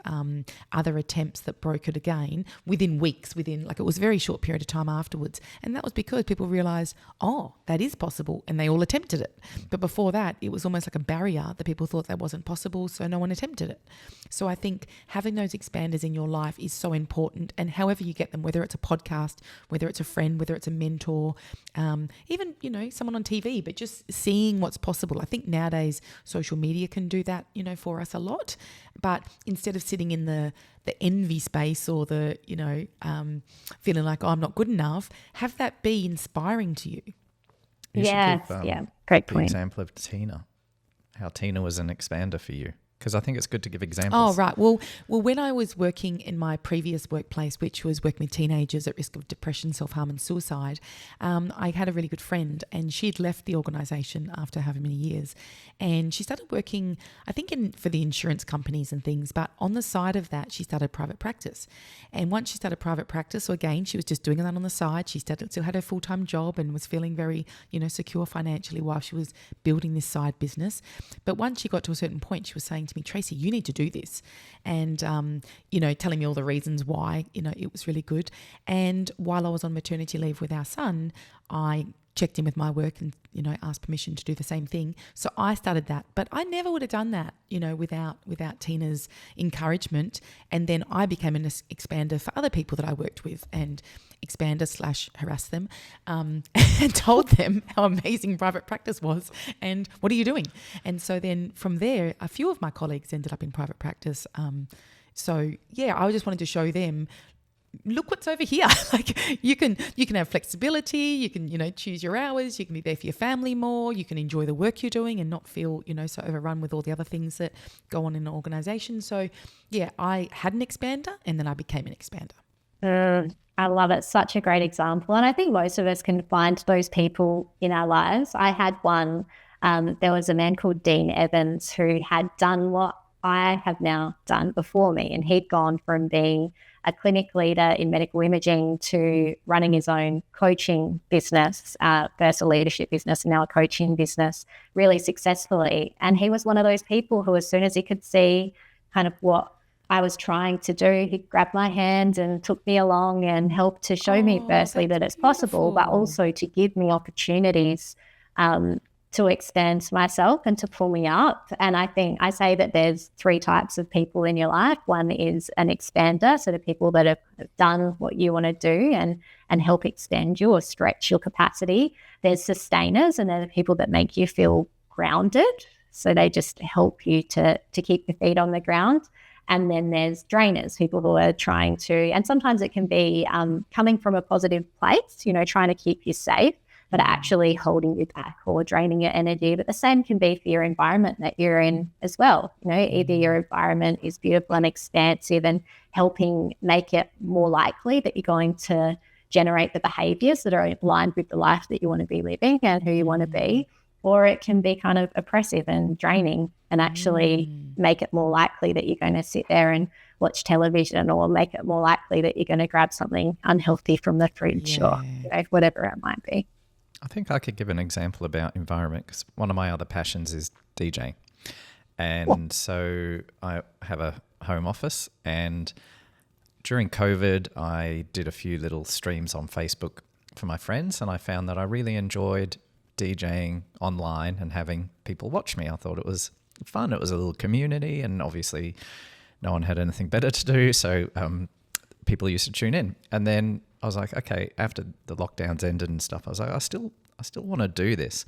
other attempts that broke it again within weeks, it was a very short period of time afterwards. And that was because people realised, oh, that is possible, and they all attempted it. But before that, it was almost like a barrier that people thought that wasn't possible, so no one attempted it. So I think having those expanders in your life is so important, and however you get them, whether it's a podcast, whether it's a friend, whether it's a mentor, even, someone on TV, but just seeing what's possible. I think nowadays social media can do that, for us a lot. But instead of sitting in the envy space or the, feeling like, oh, I'm not good enough, have that be inspiring to you. Great the point. example of Tina, how Tina was an expander for you. Because I think it's good to give examples. Oh, right. Well, when I was working in my previous workplace, which was working with teenagers at risk of depression, self-harm and suicide, I had a really good friend, and she'd left the organisation after however many years, and she started working, I think, for the insurance companies and things, but on the side of that, she started private practice. And once she started private practice, so again, she was just doing that on the side. She still had her full-time job and was feeling very, secure financially while she was building this side business. But once she got to a certain point, she was saying to me, Tracy, you need to do this. And, telling me all the reasons why, it was really good. And while I was on maternity leave with our son, I checked in with my work and, asked permission to do the same thing. So I started that, but I never would have done that, without Tina's encouragement. And then I became an expander for other people that I worked with, and expander/harass them, and told them how amazing private practice was and what are you doing? And so then from there, a few of my colleagues ended up in private practice. I just wanted to show them, look what's over here. Like you can have flexibility, you can, choose your hours, you can be there for your family more, you can enjoy the work you're doing and not feel, so overrun with all the other things that go on in an organisation. So yeah, I had an expander and then I became an expander. I love it. Such a great example. And I think most of us can find those people in our lives. I had one, there was a man called Dean Evans who had done what I have now done before me. And he'd gone from being a clinic leader in medical imaging to running his own coaching business, first a leadership business and now a coaching business, really successfully. And he was one of those people who, as soon as he could see kind of what I was trying to do, he grabbed my hand and took me along and helped to show me firstly that it's possible, but also to give me opportunities to expand myself and to pull me up. And I think I say that there's 3 types of people in your life. One is an expander, so the people that have done what you want to do and help extend you or stretch your capacity. There's sustainers, and they're the people that make you feel grounded. So they just help you to keep your feet on the ground. And then there's drainers, people who are trying to, and sometimes it can be coming from a positive place, trying to keep you safe, but actually holding you back or draining your energy. But the same can be for your environment that you're in as well. Either your environment is beautiful and expansive and helping make it more likely that you're going to generate the behaviors that are aligned with the life that you want to be living and who you want to be. Or it can be kind of oppressive and draining and actually make it more likely that you're going to sit there and watch television, or make it more likely that you're going to grab something unhealthy from the fridge or whatever it might be. I think I could give an example about environment, because one of my other passions is DJing. And so I have a home office, and during COVID, I did a few little streams on Facebook for my friends, and I found that I really enjoyed DJing online and having people watch me. I thought it was fun. It was a little community, and obviously no one had anything better to do, so people used to tune in. And then I was like, okay, after the lockdowns ended and stuff, I was like, I still want to do this.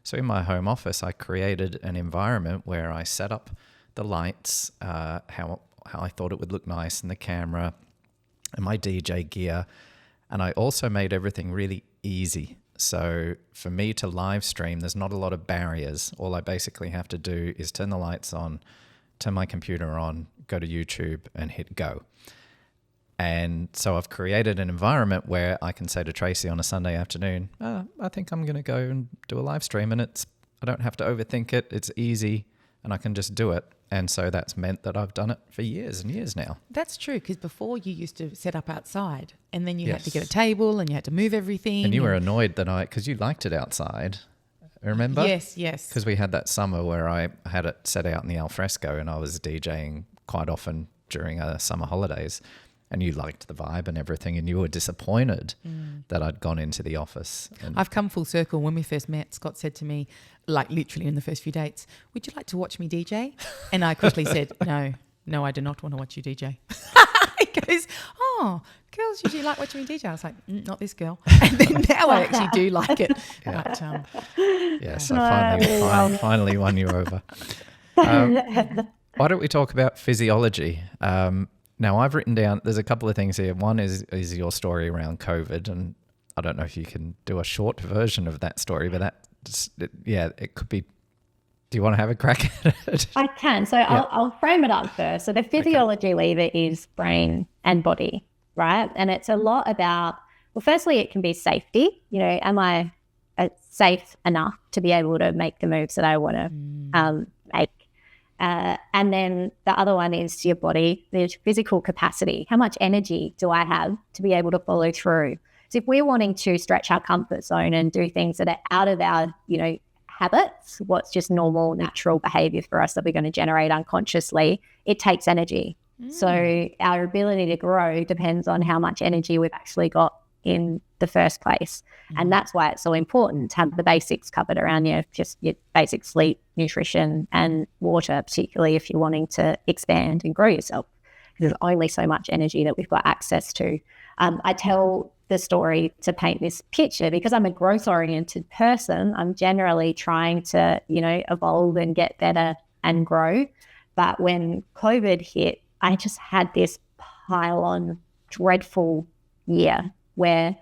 So in my home office, I created an environment where I set up the lights, how I thought it would look nice, and the camera and my DJ gear. And I also made everything really easy. So for me to live stream, there's not a lot of barriers. All I basically have to do is turn the lights on, turn my computer on, go to YouTube and hit go. And so I've created an environment where I can say to Tracy on a Sunday afternoon, I think I'm going to go and do a live stream, and I don't have to overthink it. It's easy and I can just do it. And so that's meant that I've done it for years and years now. That's true, because before you used to set up outside and then you had to get a table and you had to move everything. And you were annoyed that because you liked it outside, remember? Yes. Because we had that summer where I had it set out in the alfresco and I was DJing quite often during summer holidays. And you liked the vibe and everything, and you were disappointed that I'd gone into the office. And I've come full circle. When we first met, Scott said to me, like literally in the first few dates, would you like to watch me DJ? And I quickly said, no, I do not want to watch you DJ. He goes, oh, girls usually like watching me DJ. I was like, not this girl. And then now I actually do like it. Yeah. But, yes, I finally won you over. Why don't we talk about physiology? Now, I've written down, there's a couple of things here. One is your story around COVID, and I don't know if you can do a short version of that story, but it could be. Do you want to have a crack at it? I can. So I'll frame it up first. So the physiology lever is brain and body, right? And it's a lot about, well, firstly, it can be safety. Am I safe enough to be able to make the moves that I want to make? And then the other one is your body, the physical capacity. How much energy do I have to be able to follow through? So if we're wanting to stretch our comfort zone and do things that are out of our, habits, what's just normal, natural behavior for us that we're going to generate unconsciously, it takes energy. So our ability to grow depends on how much energy we've actually got in the first place. And that's why it's so important to have the basics covered around your basic sleep, nutrition and water, particularly if you're wanting to expand and grow yourself, because there's only so much energy that we've got access to. I tell the story to paint this picture because I'm a growth-oriented person. I'm generally trying to, evolve and get better and grow. But when COVID hit, I just had this pile-on dreadful year where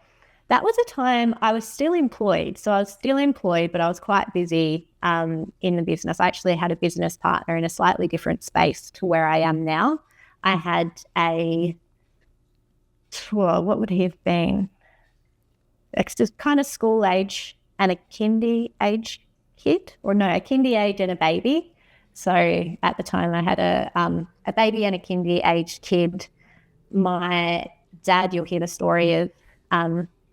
that was a time I was still employed. So I was still employed, but I was quite busy in the business. I actually had a business partner in a slightly different space to where I am now. I had what would he have been? Just kind of school age and a kindy age kid, a kindy age and a baby. So at the time I had a baby and a kindy age kid. My dad, you'll hear the story of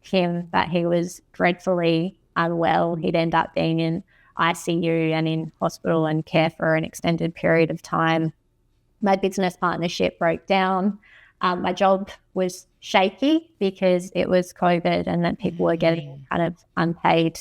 him, that he was dreadfully unwell. He'd end up being in ICU and in hospital and care for an extended period of time. My business partnership broke down. My job was shaky because it was COVID and that people were getting kind of unpaid,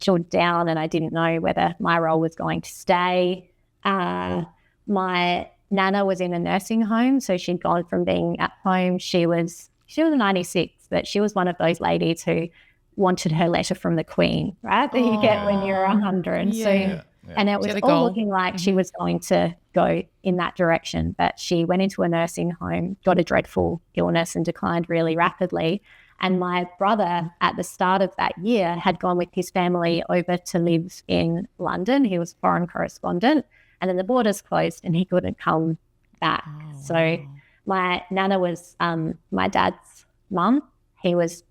stood down, and I didn't know whether my role was going to stay. My Nana was in a nursing home, so she'd gone from being at home. She was 96, but she was one of those ladies who wanted her letter from the Queen, right? That you get when you're 100. Yeah. And it was all looking like she was going to go in that direction. But she went into a nursing home, got a dreadful illness and declined really rapidly. And my brother, at the start of that year, had gone with his family over to live in London. He was a foreign correspondent. And then the borders closed and he couldn't come back. So my Nana was my dad's mum. He was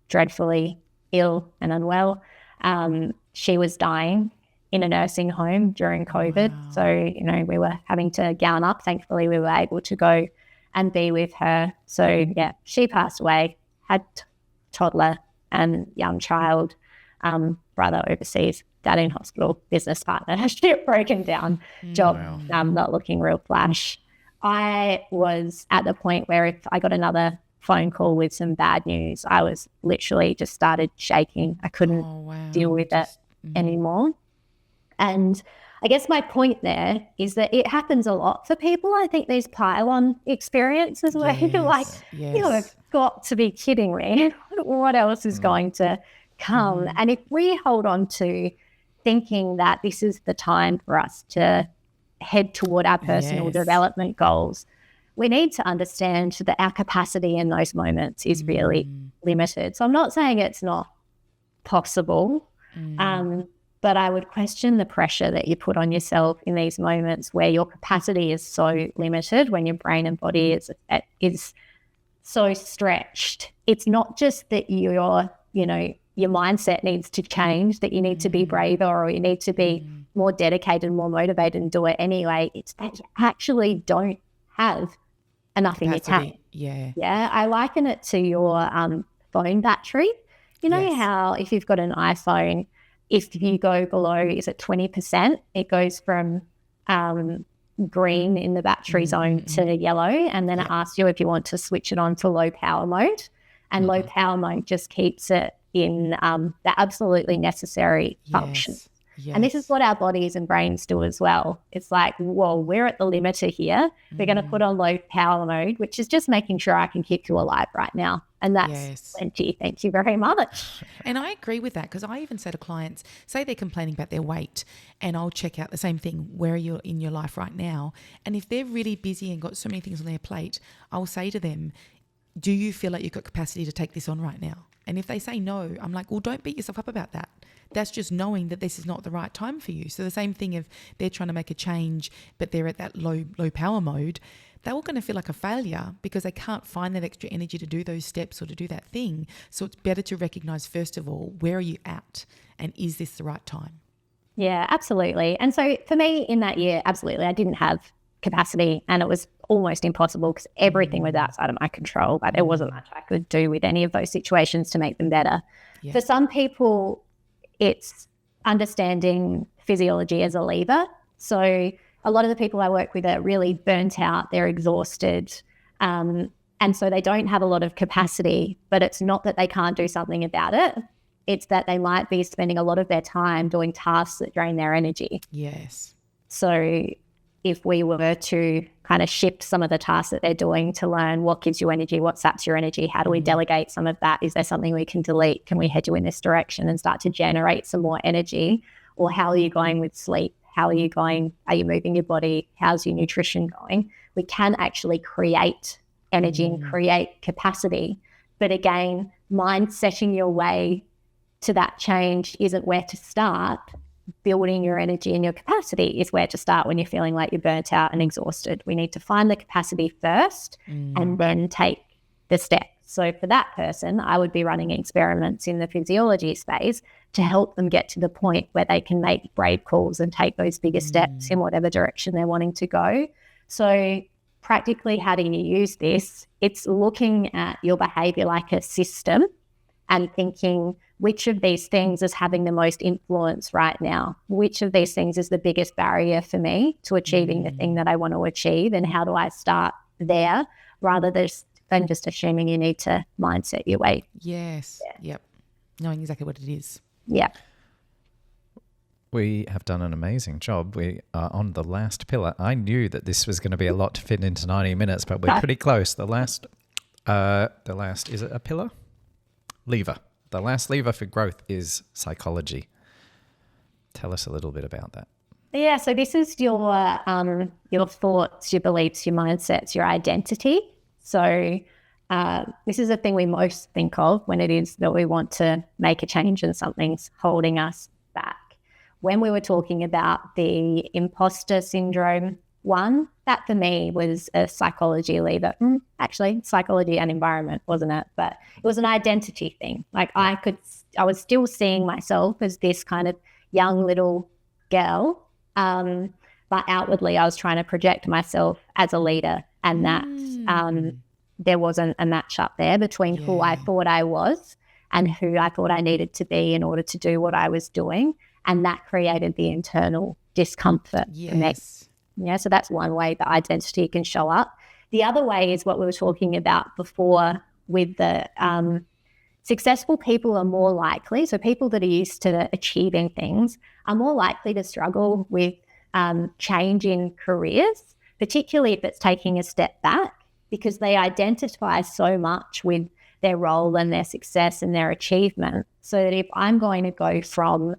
dreadfully ill and unwell. She was dying in a nursing home during COVID. Wow. So, we were having to gown up. Thankfully, we were able to go and be with her. So, she passed away, had toddler and young child, brother overseas, dad in hospital, business partner, shit broken down, job not looking real flash. I was at the point where if I got another phone call with some bad news, I was literally just started shaking. I couldn't deal with it anymore. And I guess my point there is that it happens a lot for people. I think these pile-on experiences where you're like, you have got to be kidding me. What else is going to come? And if we hold on to thinking that this is the time for us to head toward our personal development goals, we need to understand that our capacity in those moments is really limited. So I'm not saying it's not possible, but I would question the pressure that you put on yourself in these moments where your capacity is so limited, when your brain and body is so stretched. It's not just that your mindset needs to change, that you need to be braver or you need to be more dedicated, more motivated and do it anyway. It's that you actually don't have enough in your tank. Yeah. I liken it to your phone battery. You know how if you've got an iPhone, if you go below, is it 20%, it goes from green in the battery zone to yellow, and then it asks you if you want to switch it on to low power mode. And low power mode just keeps it in the absolutely necessary function. And this is what our bodies and brains do as well. It's like, whoa, we're at the limiter here. We're going to put on low power mode, which is just making sure I can keep you alive right now. And that's plenty. Thank you very much. And I agree with that, because I even say to clients, say they're complaining about their weight, and I'll check out the same thing. Where are you in your life right now? And if they're really busy and got so many things on their plate, I'll say to them, do you feel like you've got capacity to take this on right now? And if they say no, I'm like, well, don't beat yourself up about that. That's just knowing that this is not the right time for you. So the same thing if they're trying to make a change, but they're at that low power mode, they're all going to feel like a failure because they can't find that extra energy to do those steps or to do that thing. So it's better to recognize, first of all, where are you at and is this the right time? Yeah, absolutely. And so for me in that year, absolutely, I didn't have capacity and it was almost impossible because everything was outside of my control. But there wasn't much I could do with any of those situations to make them better. Yeah. For some people, it's understanding physiology as a lever. So a lot of the people I work with are really burnt out, they're exhausted, and so they don't have a lot of capacity, but it's not that they can't do something about it. It's that they might be spending a lot of their time doing tasks that drain their energy. Yes. So if we were to kind of shift some of the tasks that they're doing to learn what gives you energy, what saps your energy, how do we delegate some of that? Is there something we can delete? Can we head you in this direction and start to generate some more energy? Or how are you going with sleep? How are you going? Are you moving your body? How's your nutrition going? We can actually create energy and create capacity. But again, mindsetting your way to that change isn't where to start. Building your energy and your capacity is where to start when you're feeling like you're burnt out and exhausted. We need to find the capacity first and then take the steps. So for that person, I would be running experiments in the physiology space to help them get to the point where they can make brave calls and take those bigger steps in whatever direction they're wanting to go. So practically, how do you use this? It's looking at your behavior like a system and thinking, which of these things is having the most influence right now? Which of these things is the biggest barrier for me to achieving the thing that I want to achieve? And how do I start there rather than just assuming you need to mindset your way? Yes. Yeah. Yep. Knowing exactly what it is. Yeah. We have done an amazing job. We are on the last pillar. I knew that this was going to be a lot to fit into 90 minutes, but we're pretty close. The last, is it a pillar? Lever. The last lever for growth is psychology. Tell us a little bit about that. Yeah, so this is your thoughts, your beliefs, your mindsets, your identity. So this is the thing we most think of when it is that we want to make a change and something's holding us back. When we were talking about the imposter syndrome one, that for me was a psychology lever. Actually, psychology and environment, wasn't it? But it was an identity thing. Like I was still seeing myself as this kind of young little girl, but outwardly I was trying to project myself as a leader, and that there wasn't a match up there between who I thought I was and who I thought I needed to be in order to do what I was doing, and that created the internal discomfort for me. Yeah, so that's one way that identity can show up. The other way is what we were talking about before with the successful people are more likely, so people that are used to achieving things are more likely to struggle with change in careers, particularly if it's taking a step back, because they identify so much with their role and their success and their achievement. So that if I'm going to go from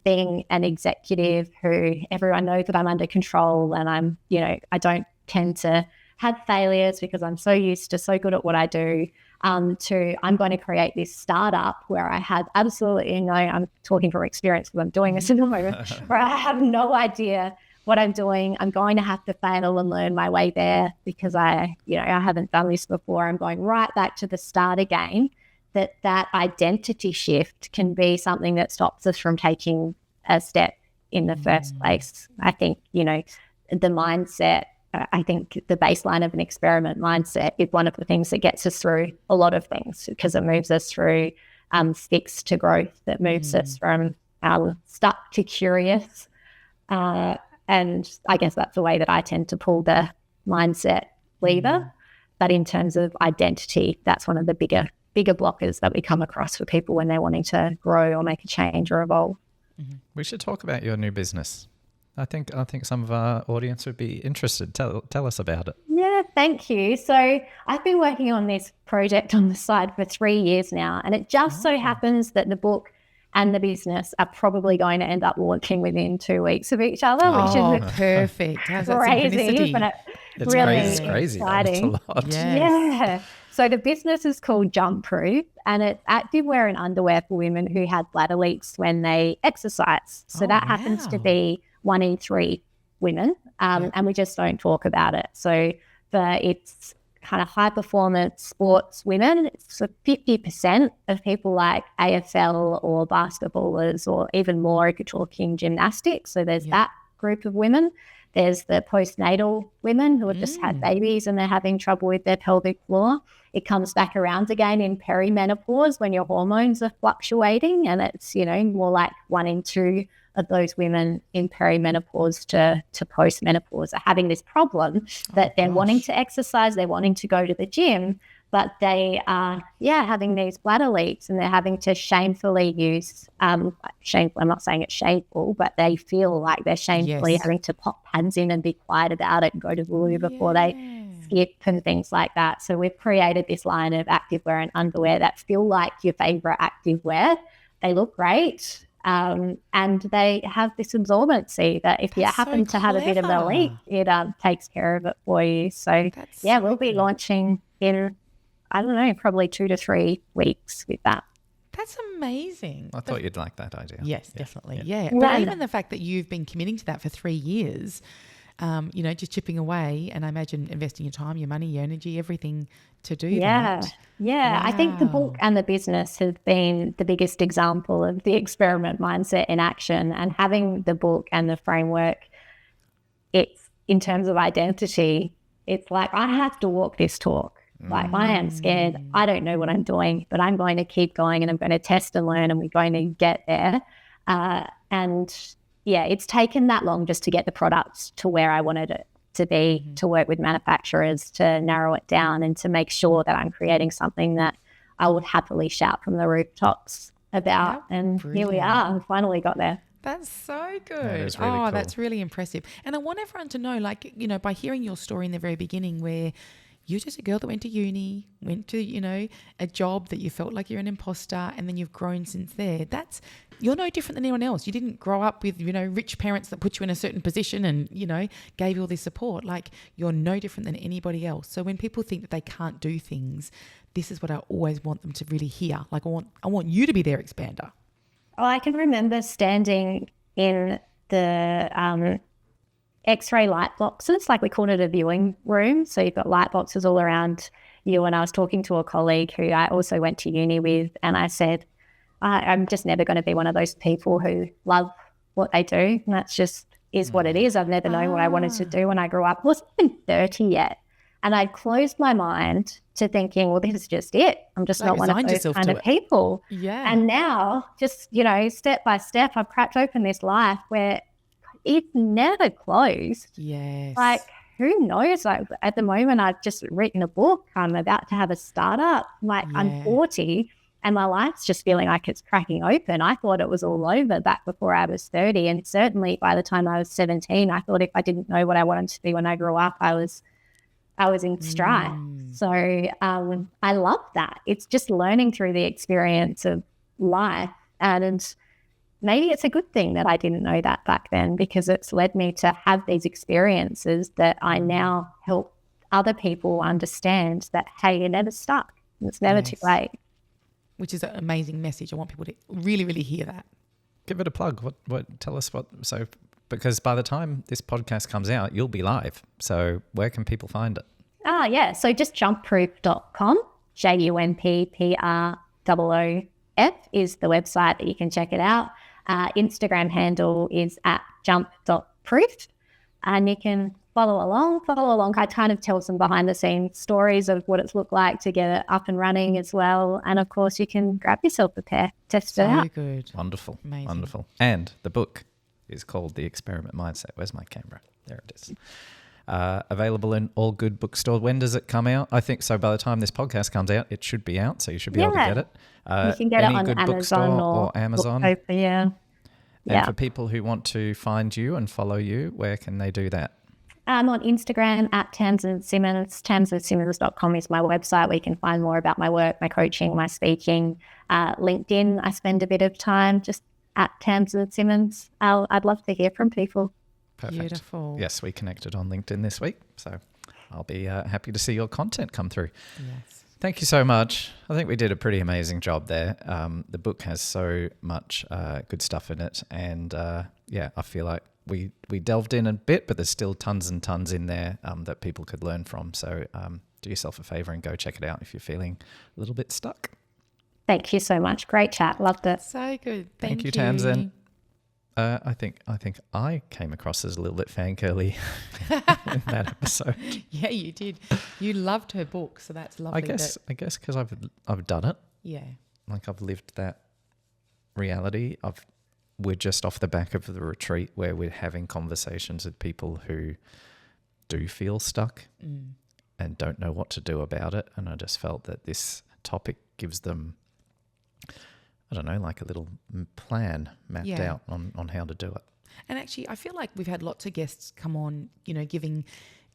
being an executive who everyone knows that I'm under control and I don't tend to have failures because I'm so used to so good at what I do. to I'm going to create this startup where I have absolutely no, I'm talking from experience because I'm doing this in the moment, where I have no idea what I'm doing. I'm going to have to fail and learn my way there because I haven't done this before. I'm going right back to the start again. That identity shift can be something that stops us from taking a step in the first place. I think, the mindset, I think the baseline of an experiment mindset is one of the things that gets us through a lot of things, because it moves us through fix to growth, that moves us from stuck to curious. And I guess that's the way that I tend to pull the mindset lever. But in terms of identity, that's one of the bigger blockers that we come across for people when they're wanting to grow or make a change or evolve. We should talk about your new business. I think some of our audience would be interested. Tell us about it. Yeah, thank you. So I've been working on this project on the side for 3 years now, and it just so happens that the book and the business are probably going to end up launching within 2 weeks of each other, which is perfect. How's that crazy, synchronicity? isn't it? It's really crazy. It's crazy. It's a lot. Yes. Yeah. So the business is called Jump Proof, and it's activewear and underwear for women who have bladder leaks when they exercise. So that happens to be 1 in 3 women, and we just don't talk about it. So it's kind of high performance sports women, it's 50% of people like AFL or basketballers, or even more if you're talking gymnastics. So there's that group of women. There's the postnatal women who have just had babies and they're having trouble with their pelvic floor. It comes back around again in perimenopause when your hormones are fluctuating, and it's, more like 1 in 2 of those women in perimenopause to postmenopause are having this problem that they're wanting to exercise, they're wanting to go to the gym, but they are, having these bladder leaks, and they're having to shamefully use, I'm not saying it's shameful, but they feel like they're shamefully having to pop pads in and be quiet about it and go to the loo before they skip and things like that. So we've created this line of activewear and underwear that feel like your favorite activewear. They look great. And they have this absorbency that if you happen to have a bit of a leak, it takes care of it for you. So we'll be launching in, I don't know, probably 2 to 3 weeks with that. That's amazing. I thought you'd like that idea. Yes, definitely. Yeah. But even the fact that you've been committing to that for 3 years, just chipping away, and I imagine investing your time, your money, your energy, everything to do that. Yeah. I think the book and the business have been the biggest example of the experiment mindset in action, and having the book and the framework, it's in terms of identity, it's like I have to walk this talk. Like I am scared. I don't know what I'm doing, but I'm going to keep going, and I'm going to test and learn, and we're going to get there. It's taken that long just to get the products to where I wanted it to be, to work with manufacturers, to narrow it down, and to make sure that I'm creating something that I would happily shout from the rooftops about. And here we are. We finally got there. That's so good. That is really cool. That's really impressive. And I want everyone to know, by hearing your story in the very beginning, where you're just a girl that went to uni, went to, a job that you felt like you're an imposter, and then you've grown since there. You're no different than anyone else. You didn't grow up with, rich parents that put you in a certain position and, gave you all this support. Like, you're no different than anybody else. So when people think that they can't do things, this is what I always want them to really hear. Like, I want you to be their expander. Oh, I can remember standing in the X-ray light boxes, like we called it a viewing room. So you've got light boxes all around you. And I was talking to a colleague who I also went to uni with, and I said, I'm just never going to be one of those people who love what they do. And that's just is what it is. I've never known what I wanted to do when I grew up. I wasn't even 30 yet. And I'd closed my mind to thinking, well, this is just it. I'm just not one of those kind of people. Yeah. And now just, step by step, I've cracked open this life where it's never closed. Yes. Like, who knows? Like, at the moment, I've just written a book. I'm about to have a startup. I'm 40 and my life's just feeling like it's cracking open. I thought it was all over back before I was 30. And certainly by the time I was 17, I thought if I didn't know what I wanted to be when I grew up, I was in strife. So I love that. It's just learning through the experience of life. And maybe it's a good thing that I didn't know that back then, because it's led me to have these experiences that I now help other people understand that, hey, you're never stuck. It's never too late. Which is an amazing message. I want people to really, really hear that. Give it a plug. Tell us because by the time this podcast comes out, you'll be live. So where can people find it? So just jumpproof.com, JUMPPROOF is the website that you can check it out. Instagram handle is @jump.proof, and you can follow along. I kind of tell some behind the scenes stories of what it's looked like to get it up and running as well. And of course, you can grab yourself a pair, test it out. So good. Wonderful. Amazing. Wonderful. And the book is called The Experiment Mindset. Where's my camera? There it is. Available in all good bookstores. When does it come out? I think so. By the time this podcast comes out, it should be out, so you should be able to get it. You can get it on good Amazon or Amazon. Bookpaper, yeah. And for people who want to find you and follow you, where can they do that? I'm on Instagram @Tamsin Simounds. TamsinSimounds.com is my website where you can find more about my work, my coaching, my speaking. LinkedIn, I spend a bit of time just @Tamsin Simounds. I'd love to hear from people. Perfect. Beautiful. Yes, we connected on LinkedIn this week, so I'll be happy to see your content come through. Yes. Thank you so much. I think we did a pretty amazing job there. The book has so much good stuff in it, and I feel like we delved in a bit, but there's still tons and tons in there that people could learn from. So do yourself a favor and go check it out if you're feeling a little bit stuck. Thank you so much. Great chat. Loved it. So good. Thank you, Tamsin. I think I came across as a little bit fangirly in that episode. Yeah, you did. You loved her book, so that's lovely. I guess because I've done it. Yeah. Like I've lived that reality. We're just off the back of the retreat where we're having conversations with people who do feel stuck and don't know what to do about it. And I just felt that this topic gives them, I don't know, like a little plan mapped out on how to do it. And actually, I feel like we've had lots of guests come on, giving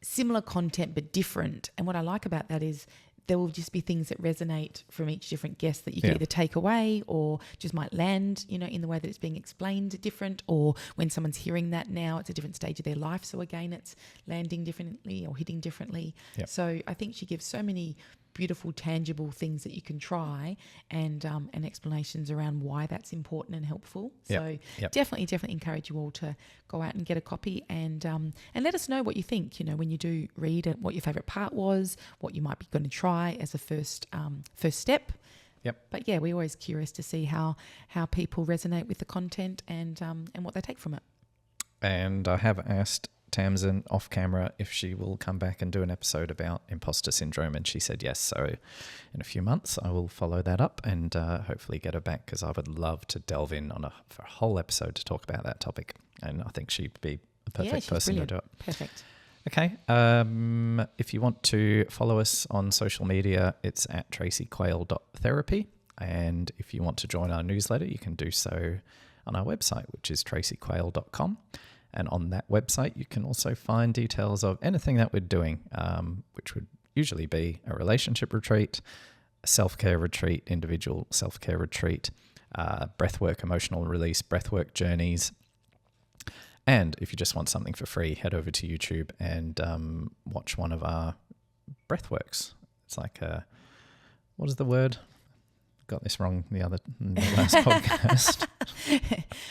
similar content but different. And what I like about that is there will just be things that resonate from each different guest that you can either take away or just might land, in the way that it's being explained different, or when someone's hearing that now, it's a different stage of their life. So again, it's landing differently or hitting differently. Yep. So I think she gives so many beautiful, tangible things that you can try and explanations around why that's important and helpful. So definitely encourage you all to go out and get a copy and let us know what you think, when you do read it, what your favourite part was, what you might be going to try as a first step. Yep. But yeah, we're always curious to see how people resonate with the content and what they take from it. And I have asked Tamsin off camera if she will come back and do an episode about imposter syndrome, and she said yes. So in a few months I will follow that up and hopefully get her back, because I would love to delve in for a whole episode to talk about that topic, and I think she'd be a perfect person to do it. Perfect. Okay. If you want to follow us on social media, it's @tracyquayle.therapy, and if you want to join our newsletter, you can do so on our website, which is tracyquayle.com. And on that website, you can also find details of anything that we're doing, which would usually be a relationship retreat, a self-care retreat, individual self-care retreat, breathwork, emotional release, breathwork journeys. And if you just want something for free, head over to YouTube and watch one of our breathworks. It's like what is the word? Got this wrong in the last podcast.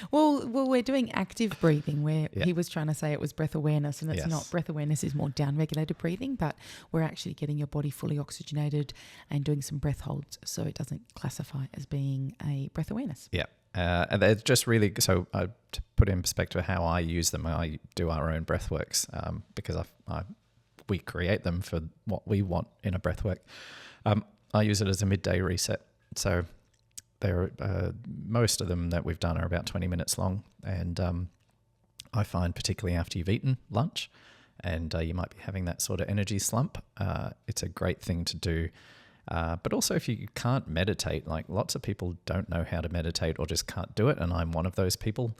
Well, we're doing active breathing where he was trying to say it was breath awareness, and it's not. Breath awareness is more down-regulated breathing, but we're actually getting your body fully oxygenated and doing some breath holds, so it doesn't classify as being a breath awareness. Yeah. And they're just really, so to put in perspective how I use them, I do our own breathworks because we create them for what we want in a breathwork. I use it as a midday reset. So most of them that we've done are about 20 minutes long, and I find particularly after you've eaten lunch and you might be having that sort of energy slump, it's a great thing to do. But also if you can't meditate, like lots of people don't know how to meditate or just can't do it, and I'm one of those people,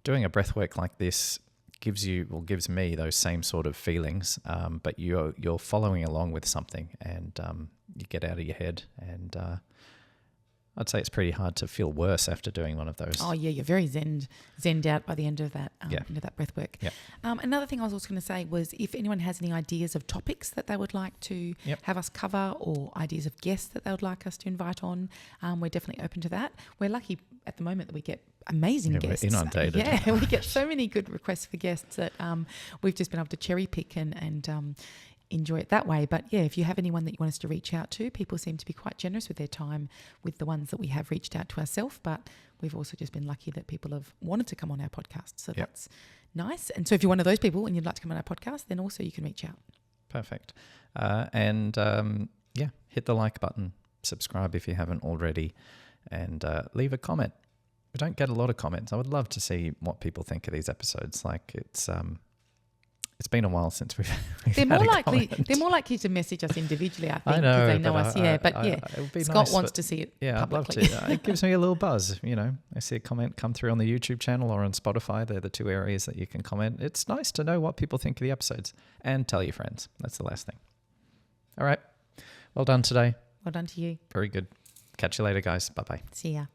doing a breath work like this gives me those same sort of feelings, but you're following along with something, and you get out of your head, and I'd say it's pretty hard to feel worse after doing one of those. Oh yeah, you're very zened out by the end of that end of that breath work. Yeah. Another thing I was also going to say was if anyone has any ideas of topics that they would like to have us cover, or ideas of guests that they would like us to invite on, we're definitely open to that. We're lucky at the moment that we get amazing guests. We're inundated. Yeah, we get so many good requests for guests that we've just been able to cherry pick and enjoy it that way. But yeah, if you have anyone that you want us to reach out to, people seem to be quite generous with their time with the ones that we have reached out to ourselves, but we've also just been lucky that people have wanted to come on our podcast. So that's nice. And so if you're one of those people and you'd like to come on our podcast, then also you can reach out. Perfect. Hit the like button, subscribe if you haven't already, and leave a comment. We don't get a lot of comments. I would love to see what people think of these episodes. Like it's been a while since we've they're had more a likely comment. They're more likely to message us individually, I think, I know, because they know but us. it would be Scott nice, wants but to see it Yeah, publicly. I'd love to. It gives me a little buzz. I see a comment come through on the YouTube channel or on Spotify. They're the two areas that you can comment. It's nice to know what people think of the episodes, and tell your friends. That's the last thing. All right. Well done today. Well done to you. Very good. Catch you later, guys. Bye-bye. See ya.